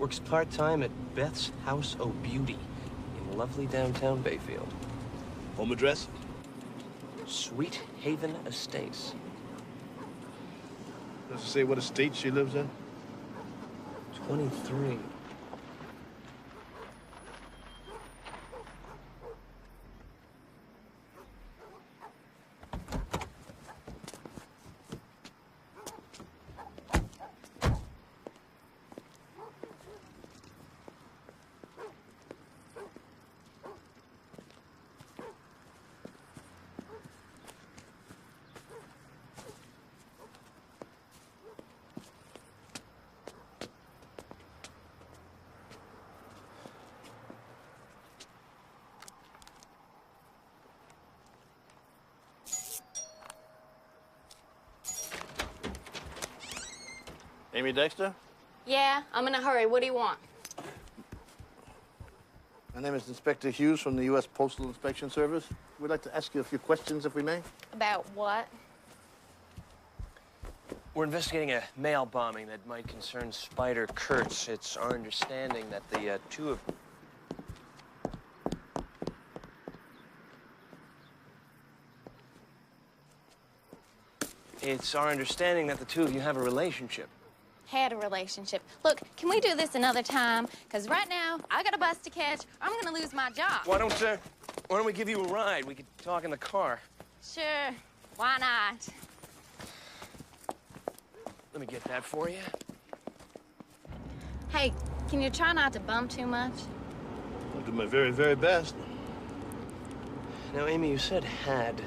works part-time at Beth's House o' Beauty in lovely downtown Bayfield. Home address? Sweet Haven Estates. Does it say what estate she lives in? 23. Amy Dexter? Yeah, I'm in a hurry. What do you want? My name is Inspector Hughes from the U.S. Postal Inspection Service. We'd like to ask you a few questions, if we may. About what? We're investigating a mail bombing that might concern Spider Kurtz. It's our understanding that the two of... It's our understanding that the two of you have a relationship. Had a relationship. Look, can we do this another time? Because right now, I got a bus to catch. I'm going to lose my job. Why don't we give you a ride? We could talk in the car. Sure. Why not? Let me get that for you. Hey, can you try not to bump too much? I'll do my very, very best. Now, Amy, you said had.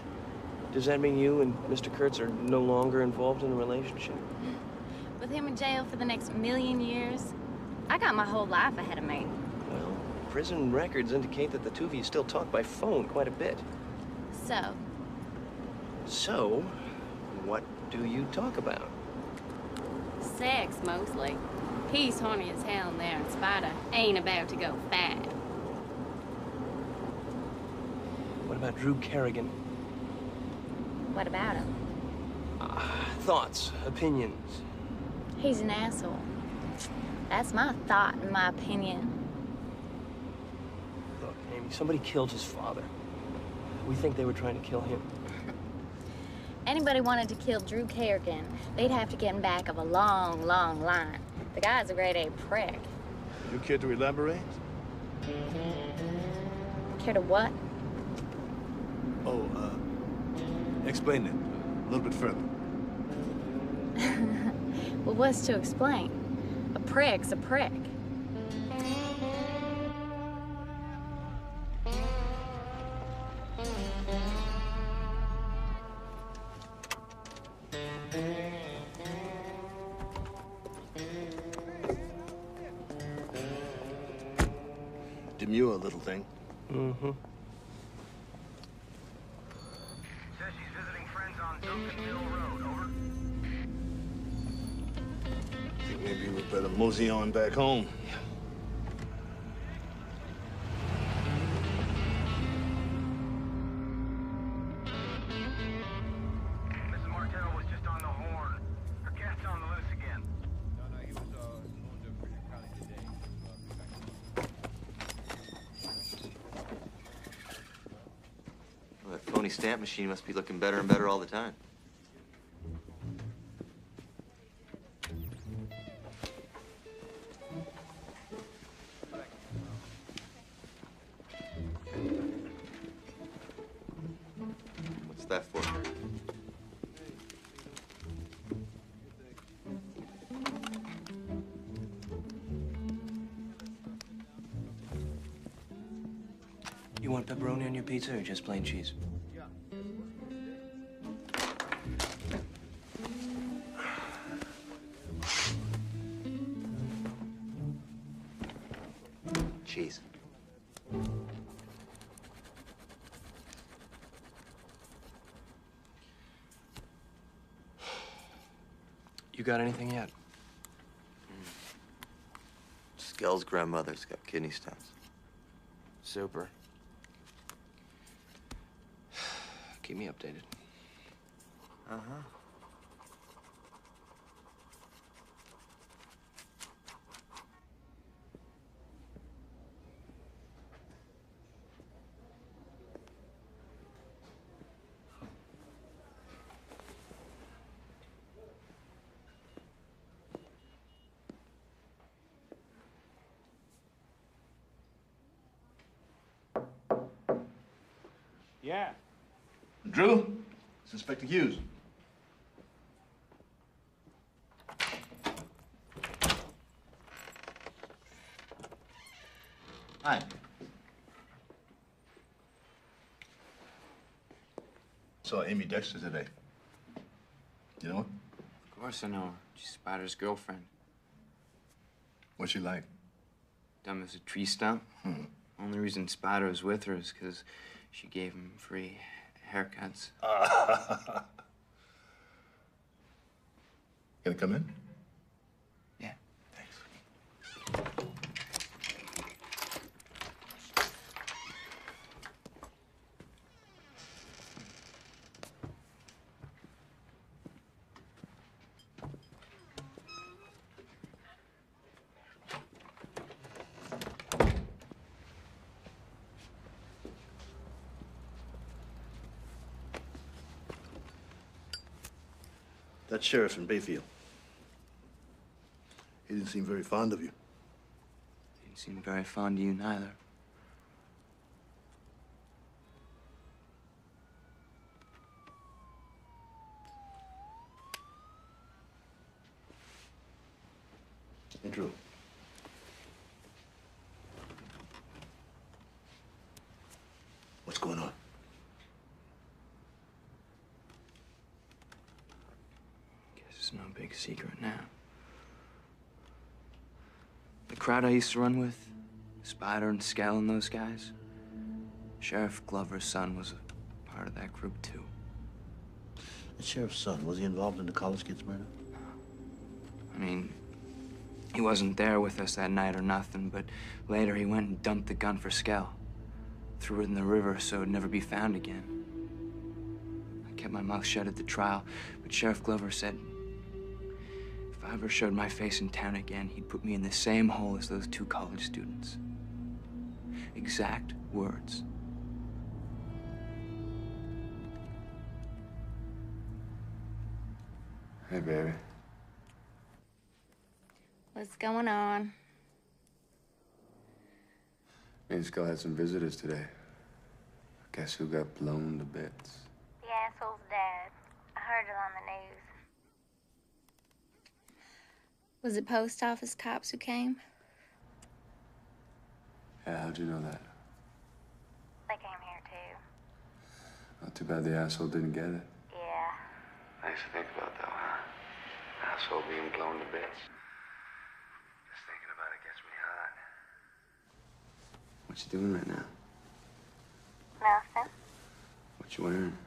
Does that mean you and Mr. Kurtz are no longer involved in a relationship? With him in jail for the next million years, I got my whole life ahead of me. Well, prison records indicate that the two of you still talk by phone quite a bit. So? So, what do you talk about? Sex, mostly. He's horny as hell in there, and Spider ain't about to go fat. What about Drew Kerrigan? What about him? Thoughts, opinions. He's an asshole. That's my thought and my opinion. Look, Amy, somebody killed his father. We think they were trying to kill him. Anybody wanted to kill Drew Kerrigan, they'd have to get in back of a long, long line. The guy's a grade A prick. You care to elaborate? Care to what? Oh, explain it a little bit further. Well, what's to explain? A prick's a prick. Demure little thing. Mm-hmm. Says she's visiting friends on Duncanville Road, over. better mosey on back home. Mrs. Martell was just on the horn. Her cat's on the loose again. No, he was going to Bridger County today. Well, that phony stamp machine must be looking better and better all the time. What's that for? You want pepperoni on your pizza or just plain cheese? Cheese. You got anything yet? Skell's grandmother's got kidney stones. Super. Keep me updated. Uh-huh. Yeah. Drew, it's Inspector Hughes. Hi. Saw Amy Dexter today. You know her? Of course I know her. She's Spider's girlfriend. What's she like? Dumb as a tree stump. Only reason Spider was with her is because she gave him free haircuts. Gonna come in? Yeah. That sheriff in Bayfield. He didn't seem very fond of you. Didn't seem very fond of you neither. Hey, Drew. What's going on? Guess it's no big secret now. The crowd I used to run with, Spider and Skell and those guys, Sheriff Glover's son was a part of that group, too. The sheriff's son, was he involved in the college kid's murder? I mean, he wasn't there with us that night or nothing, but later he went and dumped the gun for Skell. Threw it in the river so it'd never be found again. I kept my mouth shut at the trial, but Sheriff Glover said if I ever showed my face in town again, he'd put me in the same hole as those two college students. Exact words. Hey, baby. What's going on? Me and Skull had some visitors today. Guess who got blown to bits? The asshole's dad. I heard it on the news. Was it post office cops who came? Yeah, how'd you know that? They came here too. Not too bad the asshole didn't get it. Yeah. Nice to think about, though, huh? Asshole being blown to bits. Just thinking about it gets me hot. What you doing right now? Nothing. What you wearing?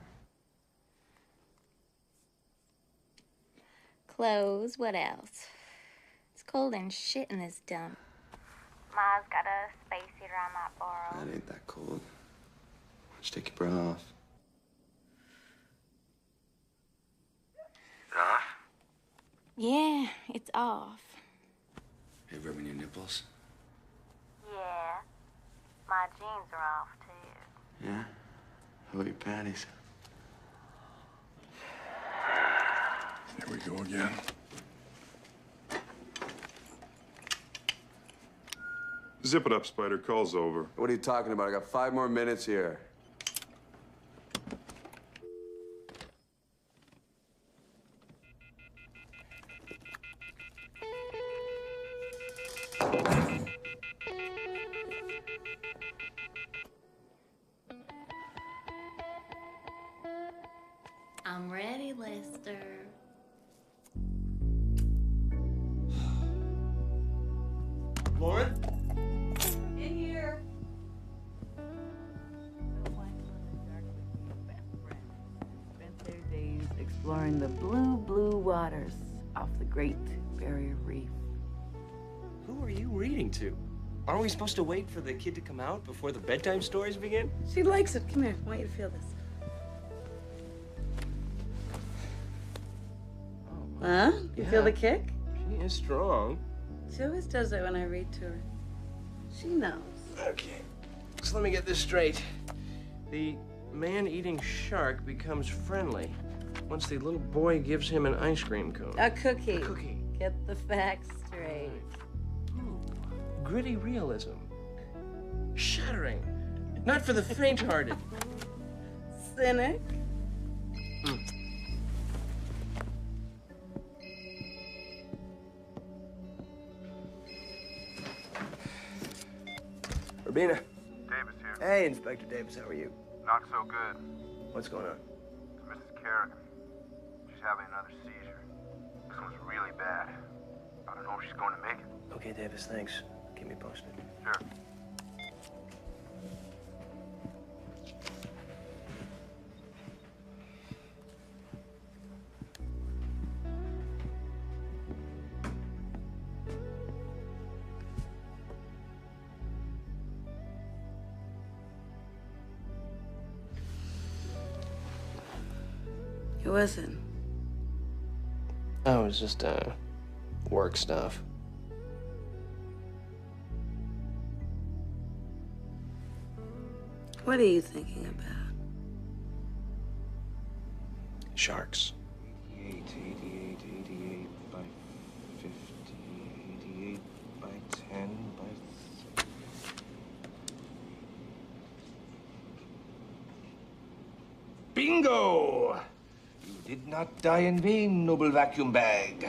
Clothes. What else? It's cold and shit in this dump. Ma's got a space heater I might borrow. That ain't that cold. Why don't you take your bra off? Is it off? Yeah, it's off. Hey, rubbing your nipples? Yeah. My jeans are off, too. Yeah? How about your panties? Here we go again. Zip it up, Spider. Call's over. What are you talking about? I got 5 more minutes here. I'm ready, Lester. Lauren? In here. Spent their days exploring the blue, blue waters off the Great Barrier Reef. Who are you reading to? Aren't we supposed to wait for the kid to come out before the bedtime stories begin? She likes it. Come here. I want you to feel this. Huh? You feel the kick? She is strong. She always does that when I read to her. She knows. Okay, so let me get this straight. The man-eating shark becomes friendly once the little boy gives him an ice cream cone. A cookie. A cookie. Get the facts straight. Gritty realism. Shattering. Not for the faint-hearted. Cynic. Urbina. Davis here. Hey, Inspector Davis, how are you? Not so good. What's going on? It's Mrs. Kerrigan. She's having another seizure. This one's really bad. I don't know if she's going to make it. Okay, Davis, thanks. Keep me posted. Sure. It wasn't. Oh, it was just, work stuff. What are you thinking about? Sharks. 88, 88, 88 by 50, 88 by 10 by... Bingo! You did not die in vain, noble vacuum bag.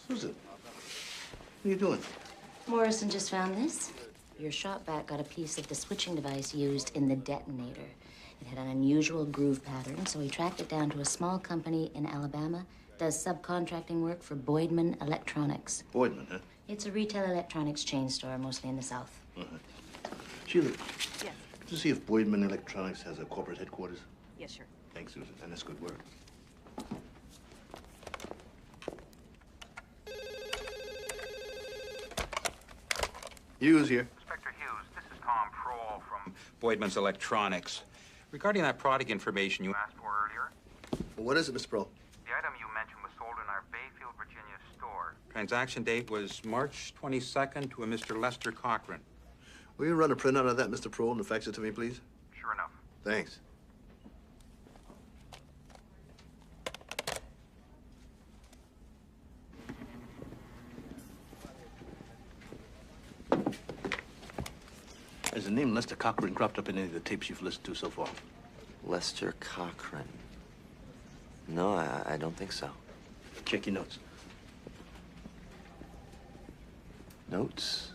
Susan, what are you doing? Morrison just found this. Your shot back got a piece of the switching device used in the detonator. It had an unusual groove pattern, so he tracked it down to a small company in Alabama. Does subcontracting work for Boydman Electronics. Boydman, huh? It's a retail electronics chain store, mostly in the South. Sheila, Yes. could you see if Boydman Electronics has a corporate headquarters? Yes, sure. Thanks, Susan, and that's good work. Hughes here. Inspector Hughes, this is Tom Prohl from Boydman's Electronics. Regarding that product information you asked for earlier, Well, what is it, Mr. Pro? the item you mentioned was sold in our Bayfield, Virginia store. Transaction date was March 22nd to a Mr. Lester Cochran. Will you run a printout of that, Mr. Pro, and fax it to me, please? Sure enough. Thanks. Has the name Lester Cochran cropped up in any of the tapes you've listened to so far? Lester Cochran. No, I don't think so. Check your notes. Notes?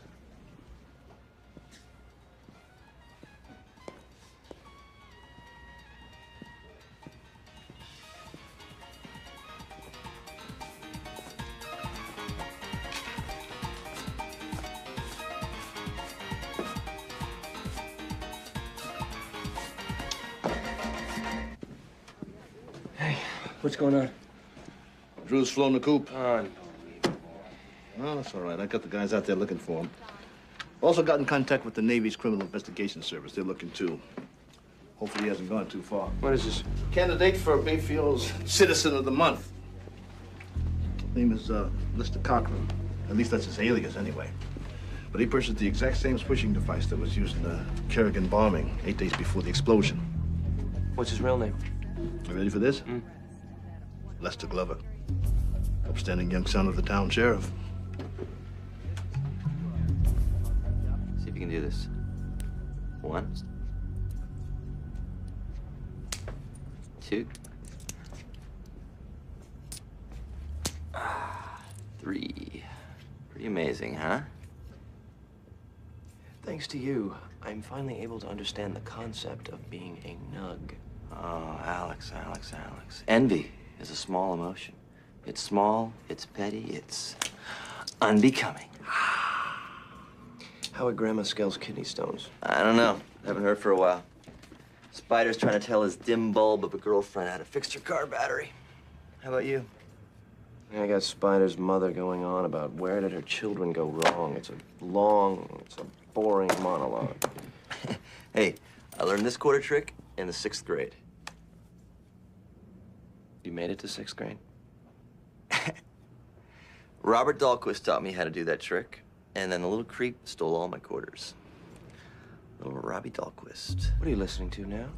Hey, what's going on? Drew's flown the coop. Unbelievable. Well, that's all right. I got the guys out there looking for him. Also got in contact with the Navy's Criminal Investigation Service. They're looking too. Hopefully he hasn't gone too far. What is this? Candidate for Bayfield's Citizen of the Month. Name is Mr. Cochran. At least that's his alias anyway. But he purchased the exact same switching device that was used in the Kerrigan bombing 8 days before the explosion. What's his real name? You ready for this? Lester Glover. Upstanding young son of the town sheriff. See if you can do this. 1, 2, 3. Pretty amazing, huh? Thanks to you, I'm finally able to understand the concept of being a nug. Oh, Alex. Envy is a small emotion. It's small, it's petty, it's unbecoming. How are Grandma Skell's kidney stones? I don't know. Haven't heard for a while. Spider's trying to tell his dim bulb of a girlfriend how to fix her car battery. How about you? I got Spider's mother going on about where did her children go wrong. It's a boring monologue. Hey, I learned this quarter trick in the 6th grade. You made it to 6th grade? Robert Dahlquist taught me how to do that trick, and then the little creep stole all my quarters. Little Robbie Dahlquist. What are you listening to now?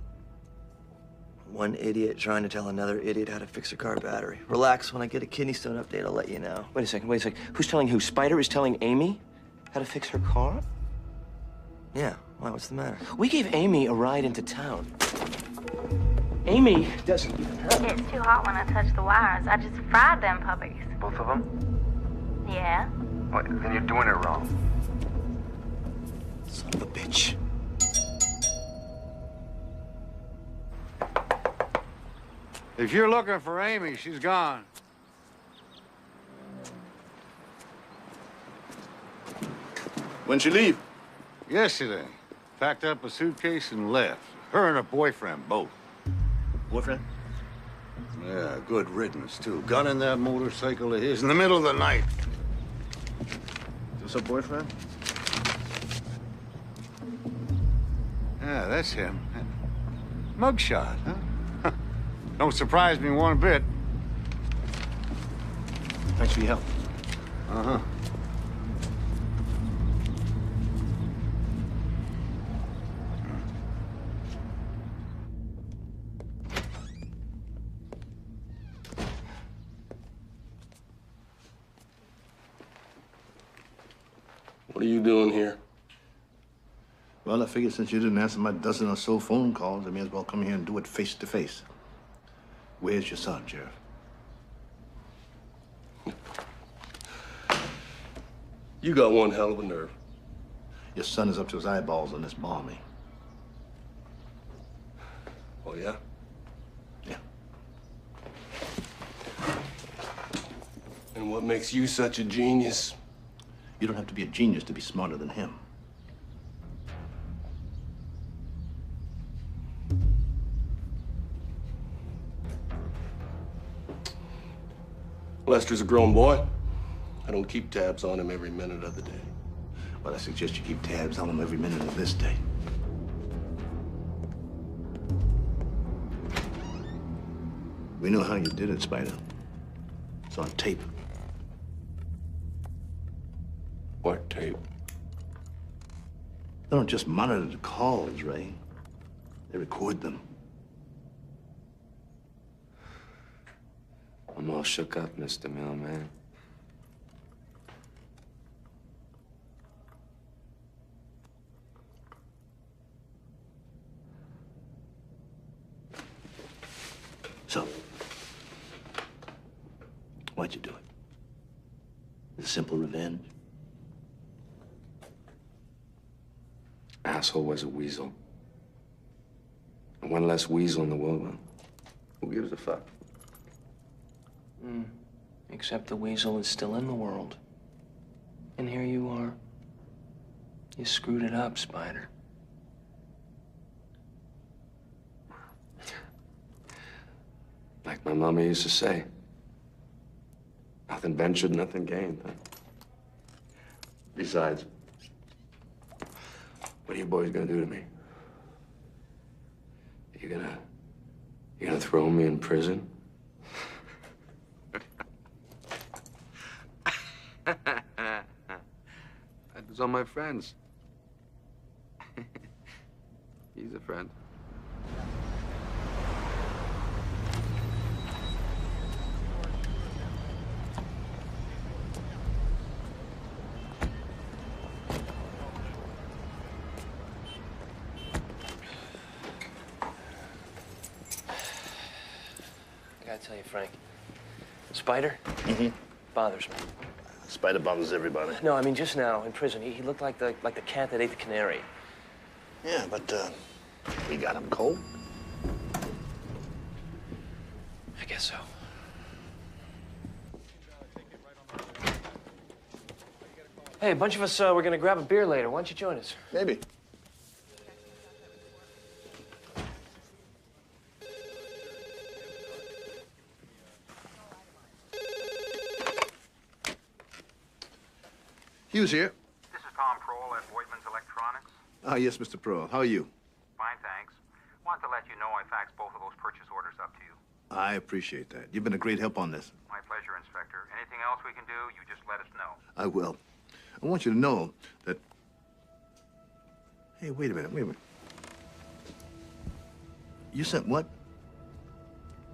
One idiot trying to tell another idiot how to fix a car battery. Relax, when I get a kidney stone update, I'll let you know. Wait a second. Who's telling who? Spider is telling Amy how to fix her car? Yeah, why, what's the matter? We gave Amy a ride into town. Amy doesn't even have... It gets too hot when I touch the wires. I just fried them puppies. Both of them? Yeah. What, then you're doing it wrong. Son of a bitch. If you're looking for Amy, she's gone. When'd she leave? Yesterday. Packed up a suitcase and left. Her and her boyfriend, both. Boyfriend? Yeah, good riddance, too. Gun in that motorcycle of his in the middle of the night. Is this her boyfriend? Yeah, that's him. Mugshot, huh? Don't surprise me one bit. Thanks for your help. Uh-huh. What are you doing here? Well, I figured since you didn't answer my dozen or so phone calls, I may as well come here and do it face to face. Where's your son, Sheriff? You got one hell of a nerve. Your son is up to his eyeballs on this bombing. Oh, yeah? Yeah. And what makes you such a genius? You don't have to be a genius to be smarter than him. Lester's a grown boy. I don't keep tabs on him every minute of the day. Well, I suggest you keep tabs on him every minute of this day. We know how you did it, Spider. It's on tape. What tape? They don't just monitor the calls, Ray. They record them. I'm all shook up, Mr. Mailman. So, why'd you do it? Is it simple revenge? Asshole was a weasel. And one less weasel in the world. Who gives a fuck? Except the weasel is still in the world. And here you are. You screwed it up, Spider. Like my mama used to say, nothing ventured, nothing gained. Huh? Besides, what are you boys gonna do to me? You gonna throw me in prison? Those are my friends. He's a friend. I gotta tell you, Frank, Spider bothers me. Spider bothers everybody. No, I mean just now in prison, he looked like the cat that ate the canary. Yeah, but we got him cold. I guess so. Hey, a bunch of us, we're gonna grab a beer later. Why don't you join us? Maybe. Hughes here. This is Tom Prohl at Voigtman's Electronics. Ah, yes, Mr. Prohl. How are you? Fine, thanks. Wanted to let you know I faxed both of those purchase orders up to you. I appreciate that. You've been a great help on this. My pleasure, Inspector. Anything else we can do, you just let us know. I will. I want you to know that... Hey, wait a minute. You sent what?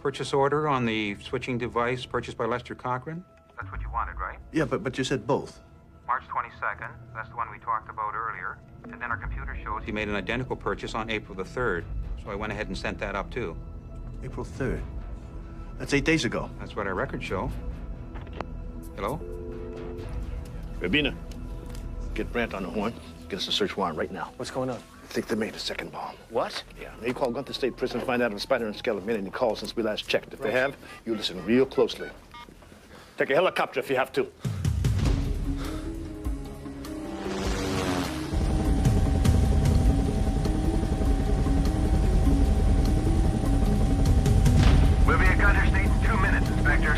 Purchase order on the switching device purchased by Lester Cochran? That's what you wanted, right? Yeah, but you said both. March 22nd. That's the one we talked about earlier. And then our computer shows he made an identical purchase on April the 3rd. So I went ahead and sent that up, too. April 3rd. That's 8 days ago. That's what our records show. Hello? Rabina, get Brandt on the horn. Get us a search warrant right now. What's going on? I think they made a second bomb. What? Yeah, they call Gunther State Prison and find out if Spider and Skell have made any calls since we last checked. If they have, you listen real closely. Take a helicopter if you have to. We'll be at Gunter State in 2 minutes, Inspector.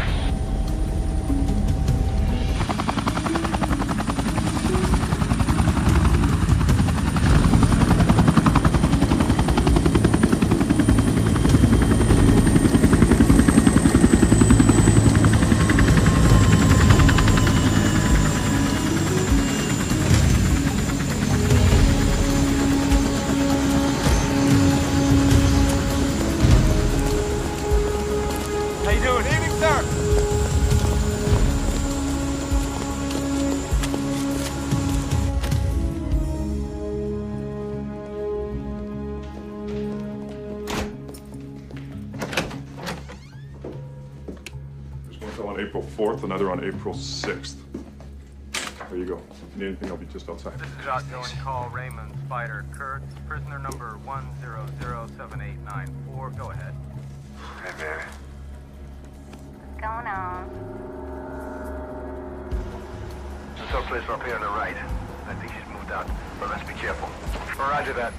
How you doing? Evening, sir. There's one fell on April 4th, another on April 6th. There you go. If you need anything, I'll be just outside. This is outgoing call Raymond Spider Kurtz, prisoner number 1007894. Go ahead. Hey, baby. What's going on? There's some place up here on the right. I think she's moved out, but let's be careful. Roger that.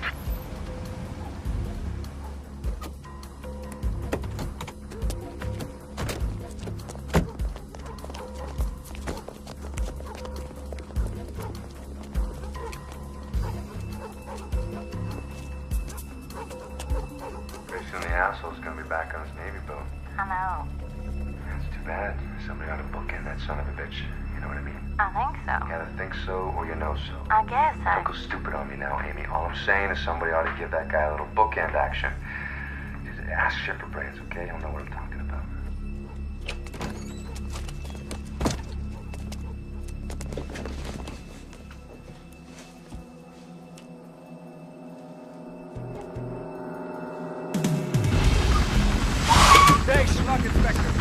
Pretty soon the asshole's gonna be back on his Navy boat. I know. That's too bad. Somebody ought to bookend that son of a bitch. You know what I mean? I think so. You either think so or you know so. I guess so. Don't go stupid on me now, Amy. All I'm saying is somebody ought to give that guy a little bookend action. Just ask Shipper Brains, okay? He'll know what I'm talking about. Thanks, Schmuck Inspector.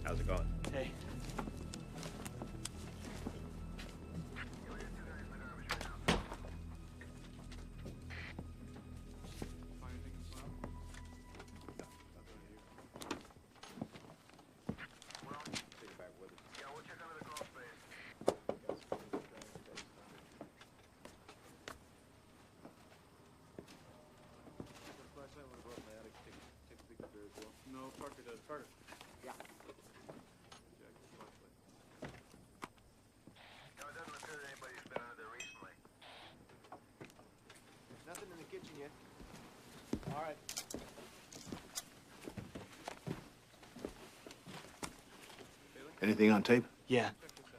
How's it going? Hey. No, Parker does. Parker. Yeah. Nothing in the kitchen yet. All right. Anything on tape? Yeah.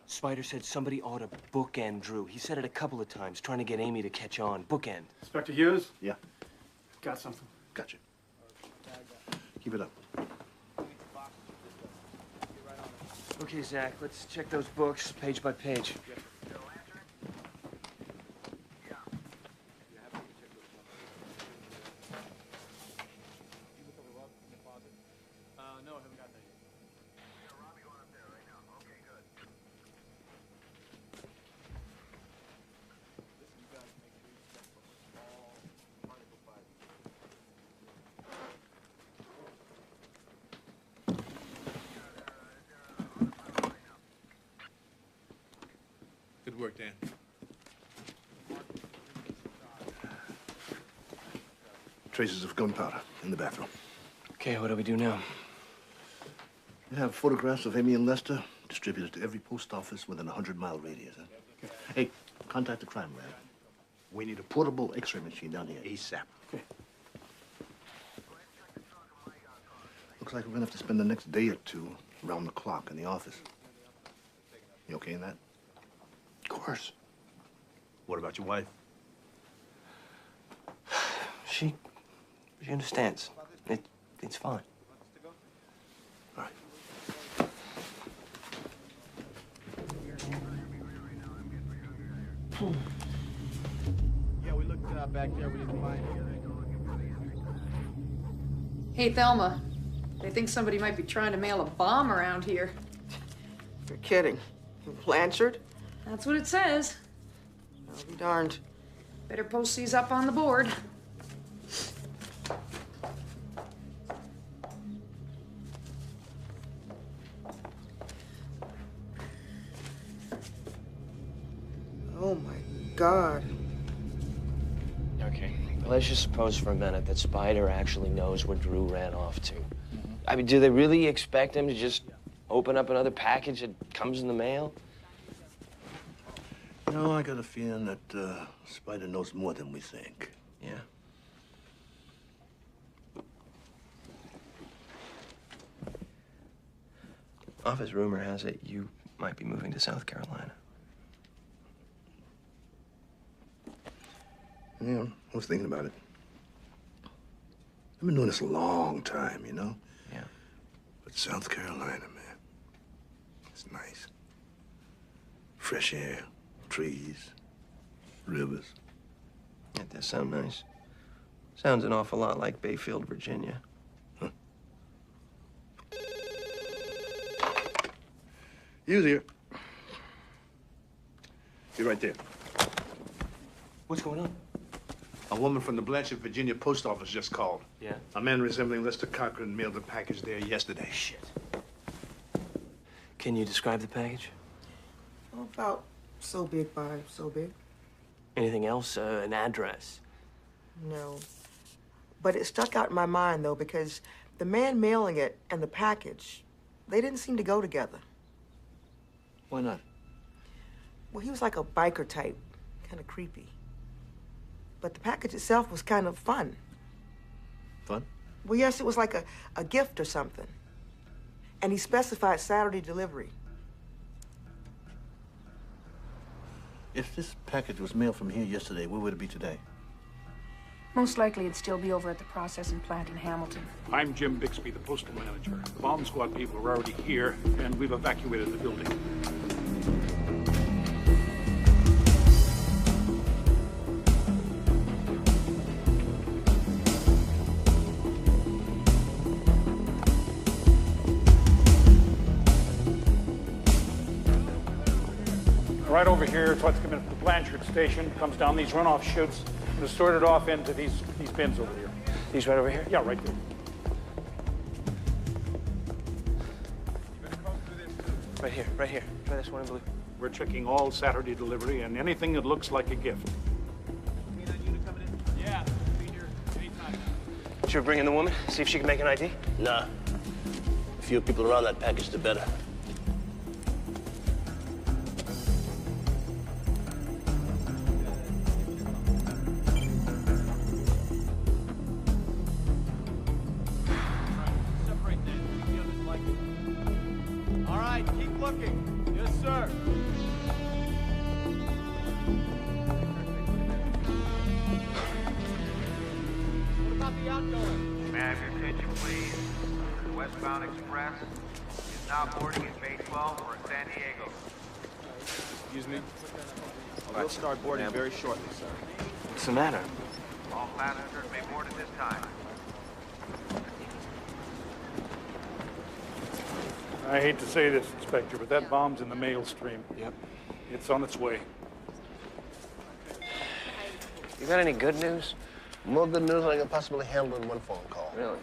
Spider said somebody ought to bookend Drew. He said it a couple of times, trying to get Amy to catch on. Bookend. Inspector Hughes? Yeah. Got something. Gotcha. Keep it up. Okay, Zach, let's check those books page by page. No, I haven't got that yet. Good work, Dan. Traces of gunpowder in the bathroom. Okay, what do we do now? You have photographs of Amy and Lester distributed to every post office within a 100-mile radius. Huh? Hey, contact the crime lab. We need a portable X-ray machine down here ASAP. Okay. Looks like we're gonna have to spend the next day or two around the clock in the office. You okay in that? Of course. What about your wife? She understands. It's fine. All right. Yeah, we looked back there. We didn't find anything. Hey, Thelma. They think somebody might be trying to mail a bomb around here. You're kidding. Blanchard? That's what it says. I'll be darned. Better post these up on the board. Oh my God. Okay, let's just suppose for a minute that Spider actually knows where Drew ran off to. I mean, do they really expect him to just open up another package that comes in the mail? You know, I got a feeling that Spider knows more than we think. Yeah. Office rumor has it you might be moving to South Carolina. Yeah, I was thinking about it. I've been doing this a long time, you know? Yeah. But South Carolina, man, it's nice. Fresh air, trees, rivers. That does sound nice. Sounds an awful lot like Bayfield, Virginia. Huh. Hughes here. You're right there. What's going on? A woman from the Blanchard, Virginia post office just called. Yeah? A man resembling Lester Cochran mailed a package there yesterday. Shit. Can you describe the package? About so big by so big. Anything else? An address? No. But it stuck out in my mind, though, because the man mailing it and the package, they didn't seem to go together. Why not? Well, he was like a biker type, kind of creepy. But the package itself was kind of fun. Fun? Well, yes, it was like a gift or something. And he specified Saturday delivery. If this package was mailed from here yesterday, where would it be today? Most likely it'd still be over at the processing plant in Hamilton. I'm Jim Bixby, the postal manager. The bomb squad people are already here, and we've evacuated the building. right over here. It's what's coming from the Blanchard station. Comes down these runoff chutes and is sorted off into these bins over here. These right over here? Yeah, right there. Right here, right here. Try this one in blue. We're checking all Saturday delivery and anything that looks like a gift. Yeah, be here anytime. Should we bring in the woman? See if she can make an ID? Nah. The fewer people around that package, the better. All right, keep looking. Yes, sir. What about the outgoing? May I have your attention, please? The westbound express is now boarding at Bay 12 for San Diego. Excuse me? We'll start boarding very shortly, sir. What's the matter? All passengers may board at this time. I hate to say this, Inspector, but that bomb's in the mail stream. Yep. It's on its way. You got any good news? More good news than I can possibly handle in one phone call. Really?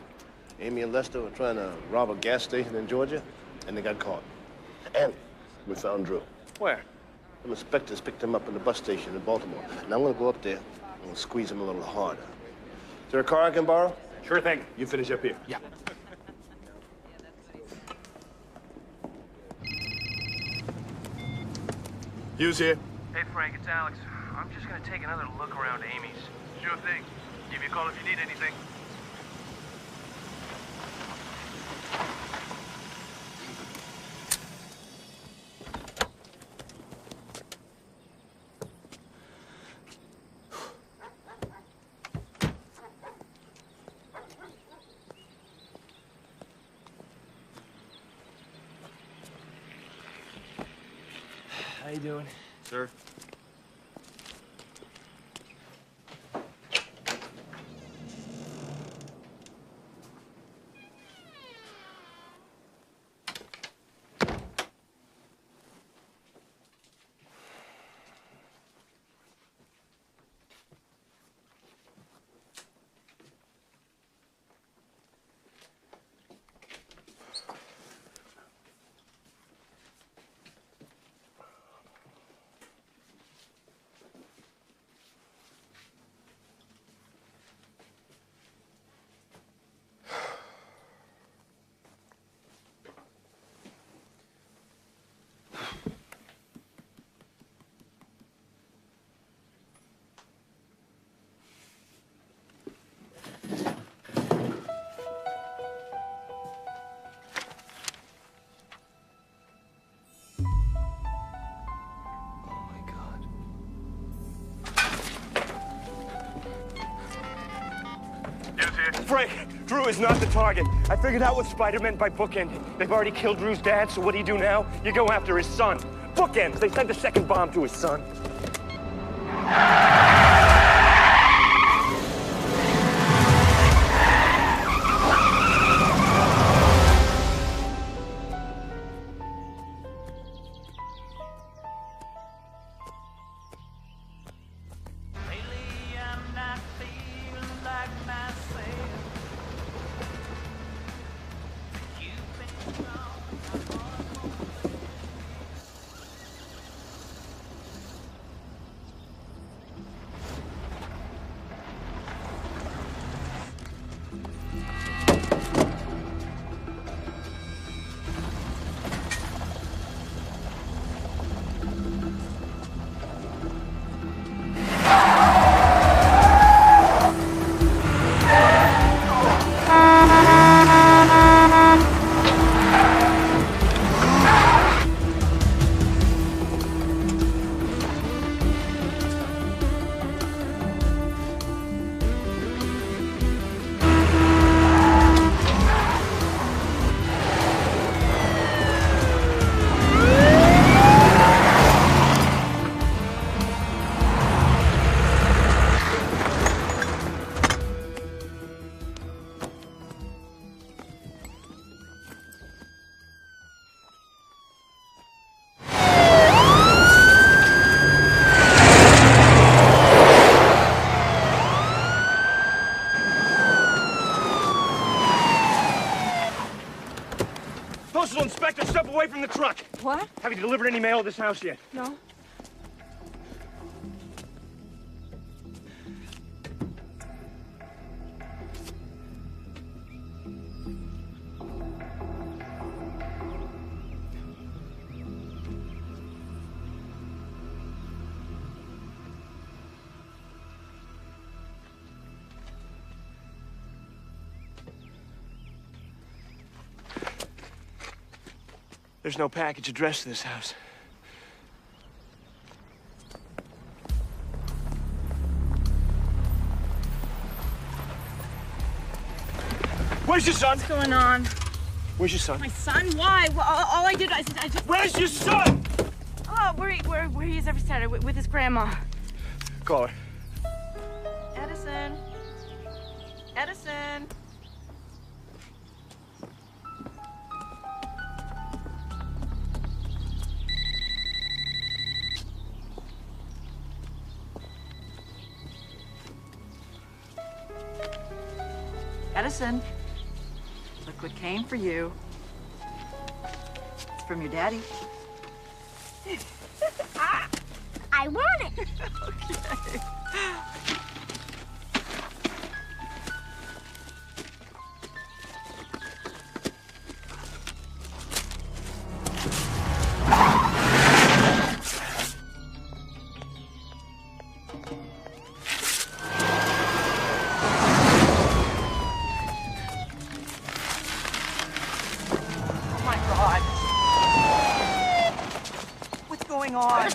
Amy and Lester were trying to rob a gas station in Georgia, and they got caught. And we found Drew. Where? Some inspectors picked him up in the bus station in Baltimore. And I'm gonna go up there and squeeze him a little harder. Is there a car I can borrow? Sure thing. You finish up here. Yeah. Hughes here. Hey, Frank, it's Alex. I'm just gonna take another look around Amy's. Sure thing. Give me a call if you need anything. How you doing? Sir? Frank, Drew is not the target. I figured out what Spider meant by bookending. They've already killed Drew's dad, so what do you do now? You go after his son. Bookends. They sent the second bomb to his son. Postal inspector, step away from the truck. What? Have you delivered any mail to this house yet? No. There's no package addressed to this house. Where's your son? What's going on? Where's your son? My son? Why? Well, all I did, I just... Where's your son? Oh, where he is every Saturday with his grandma. Call her. Edison. Edison. Edison, look what came for you. It's from your daddy. I want it. Okay.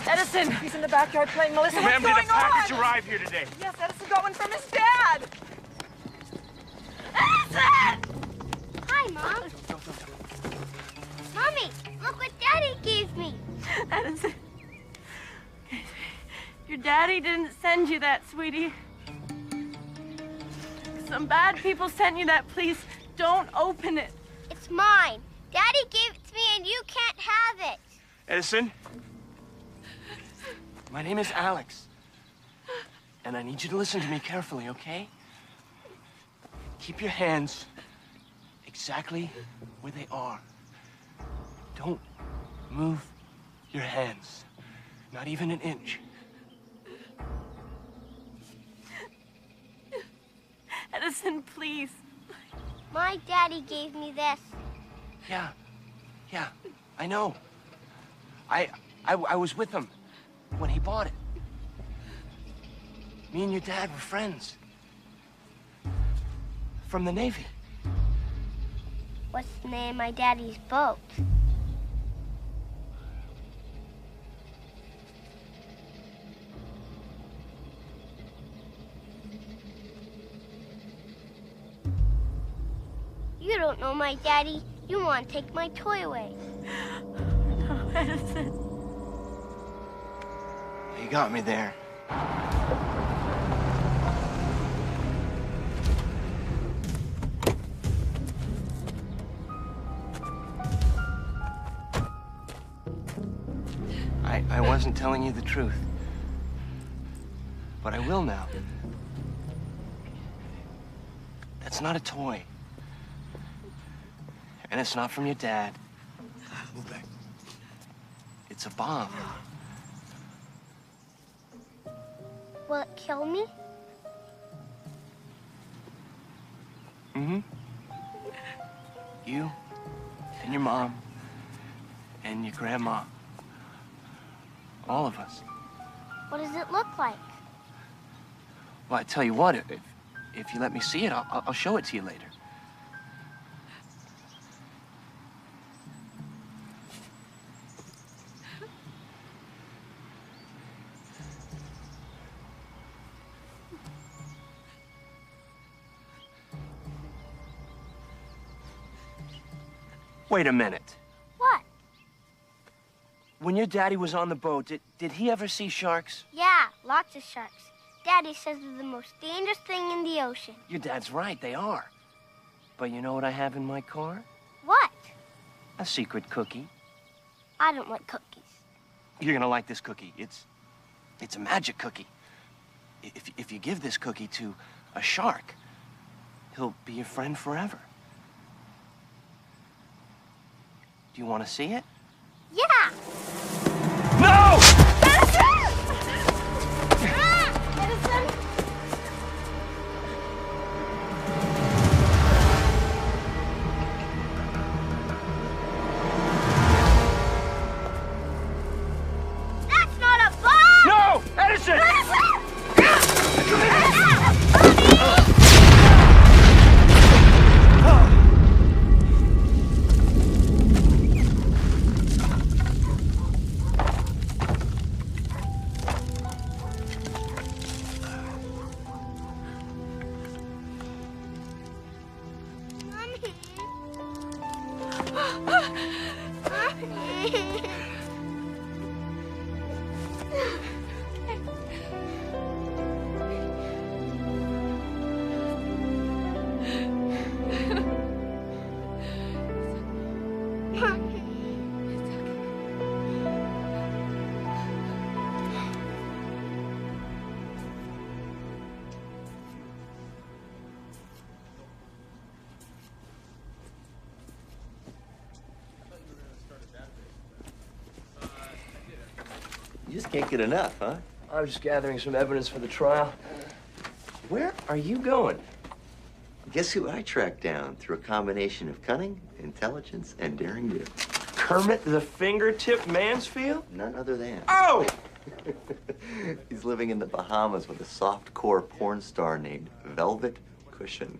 Edison! He's in the backyard playing Melissa. Ma'am, What's did a going on? package arrive here today? Yes, Edison got one from his dad. Edison! Hi, Mom. Mommy, look what Daddy gave me. Edison. Your daddy didn't send you that, sweetie. Some bad people sent you that. Please don't open it. It's mine. Daddy gave it to me and you can't have it. Edison? My name is Alex. And I need you to listen to me carefully, okay? Keep your hands exactly where they are. Don't move your hands. Not even an inch. Edison, please. My daddy gave me this. Yeah, I know. I was with him when he bought it. Me and your dad were friends. From the Navy. What's the name of my daddy's boat? You don't know my daddy. You want to take my toy away. No, Edison. You got me there. I wasn't telling you the truth. But I will now. That's not a toy. And it's not from your dad. Move back. It's a bomb. Will it kill me? Mm-hmm. You and your mom and your grandma. All of us. What does it look like? Well, I tell you what, if you let me see it, I'll show it to you later. Wait a minute. What? When your daddy was on the boat, did he ever see sharks? Yeah, lots of sharks. Daddy says they're the most dangerous thing in the ocean. Your dad's right, they are. But you know what I have in my car? What? A secret cookie. I don't like cookies. You're gonna like this cookie. It's a magic cookie. If you give this cookie to a shark, he'll be your friend forever. Do you want to see it? Yeah. No! That's not a bomb! No! Edison! You just can't get enough, huh? I was just gathering some evidence for the trial. Where are you going? Guess who I tracked down through a combination of cunning, intelligence, and daring do? Kermit the Fingertip Mansfield? None other than. Oh! He's living in the Bahamas with a soft-core porn star named Velvet Cushion.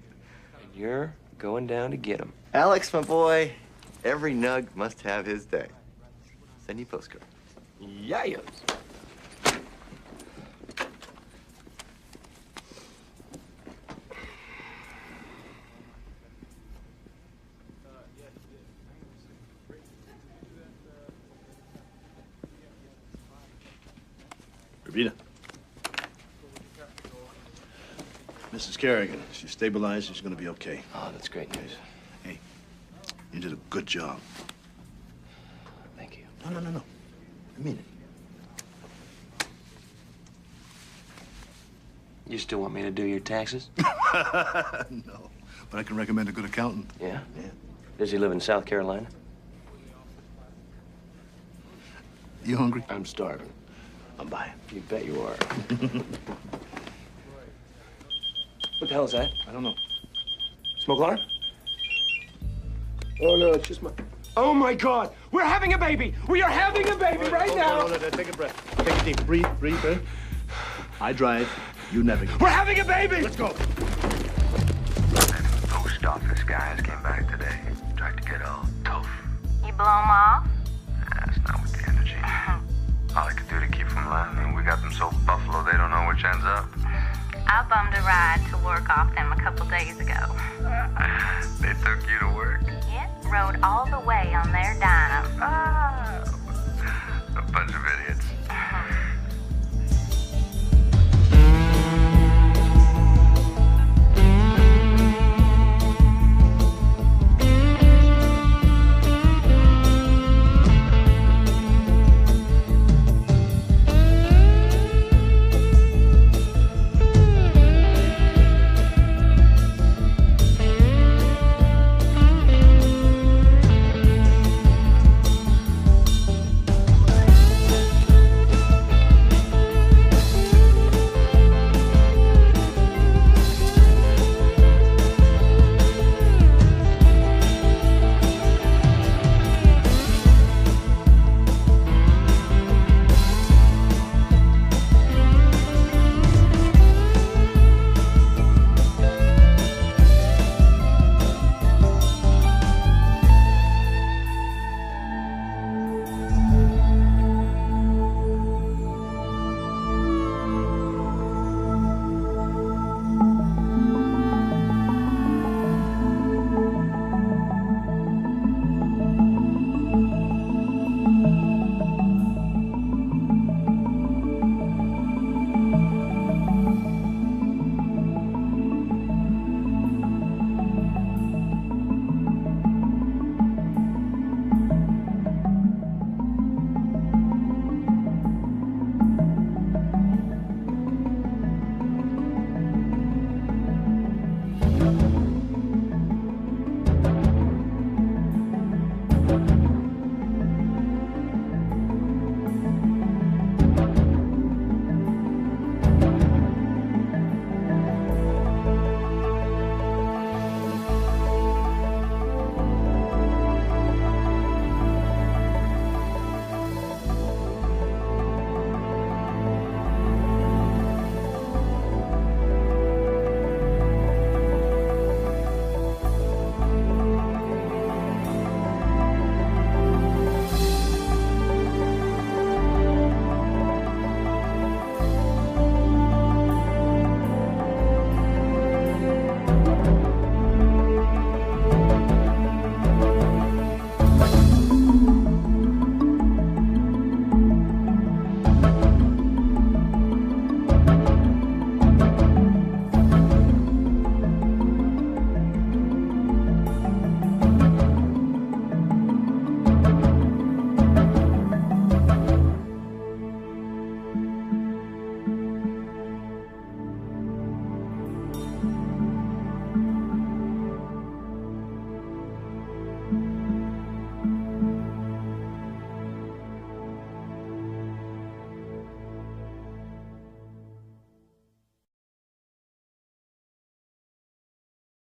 And you're going down to get him. Alex, my boy, every nug must have his day. Send you postcard. Yayos. Rita. Mrs. Kerrigan, she's stabilized. She's going to be okay. Oh, that's great news. Hey, you did a good job. Thank you. No. I mean it. You still want me to do your taxes? No, but I can recommend a good accountant. Yeah? Yeah. Does he live in South Carolina? You hungry? I'm starving. I'm buying. You bet you are. What the hell is that? I don't know. Smoke alarm? Oh, no, it's just my... Oh, my God! We're having a baby! We are having a baby right now! Hold on. Take a breath. Take a deep. Breathe. I drive. You navigate. We're having a baby! Let's go. Post office guys came back today. Tried to get all tough. You blow them off? That's not with the energy. All I could do to keep from laughing, we got them so buffalo they don't know which end's up. I bummed a ride to work off them a couple days ago. They took you to work? Yeah, rode all the way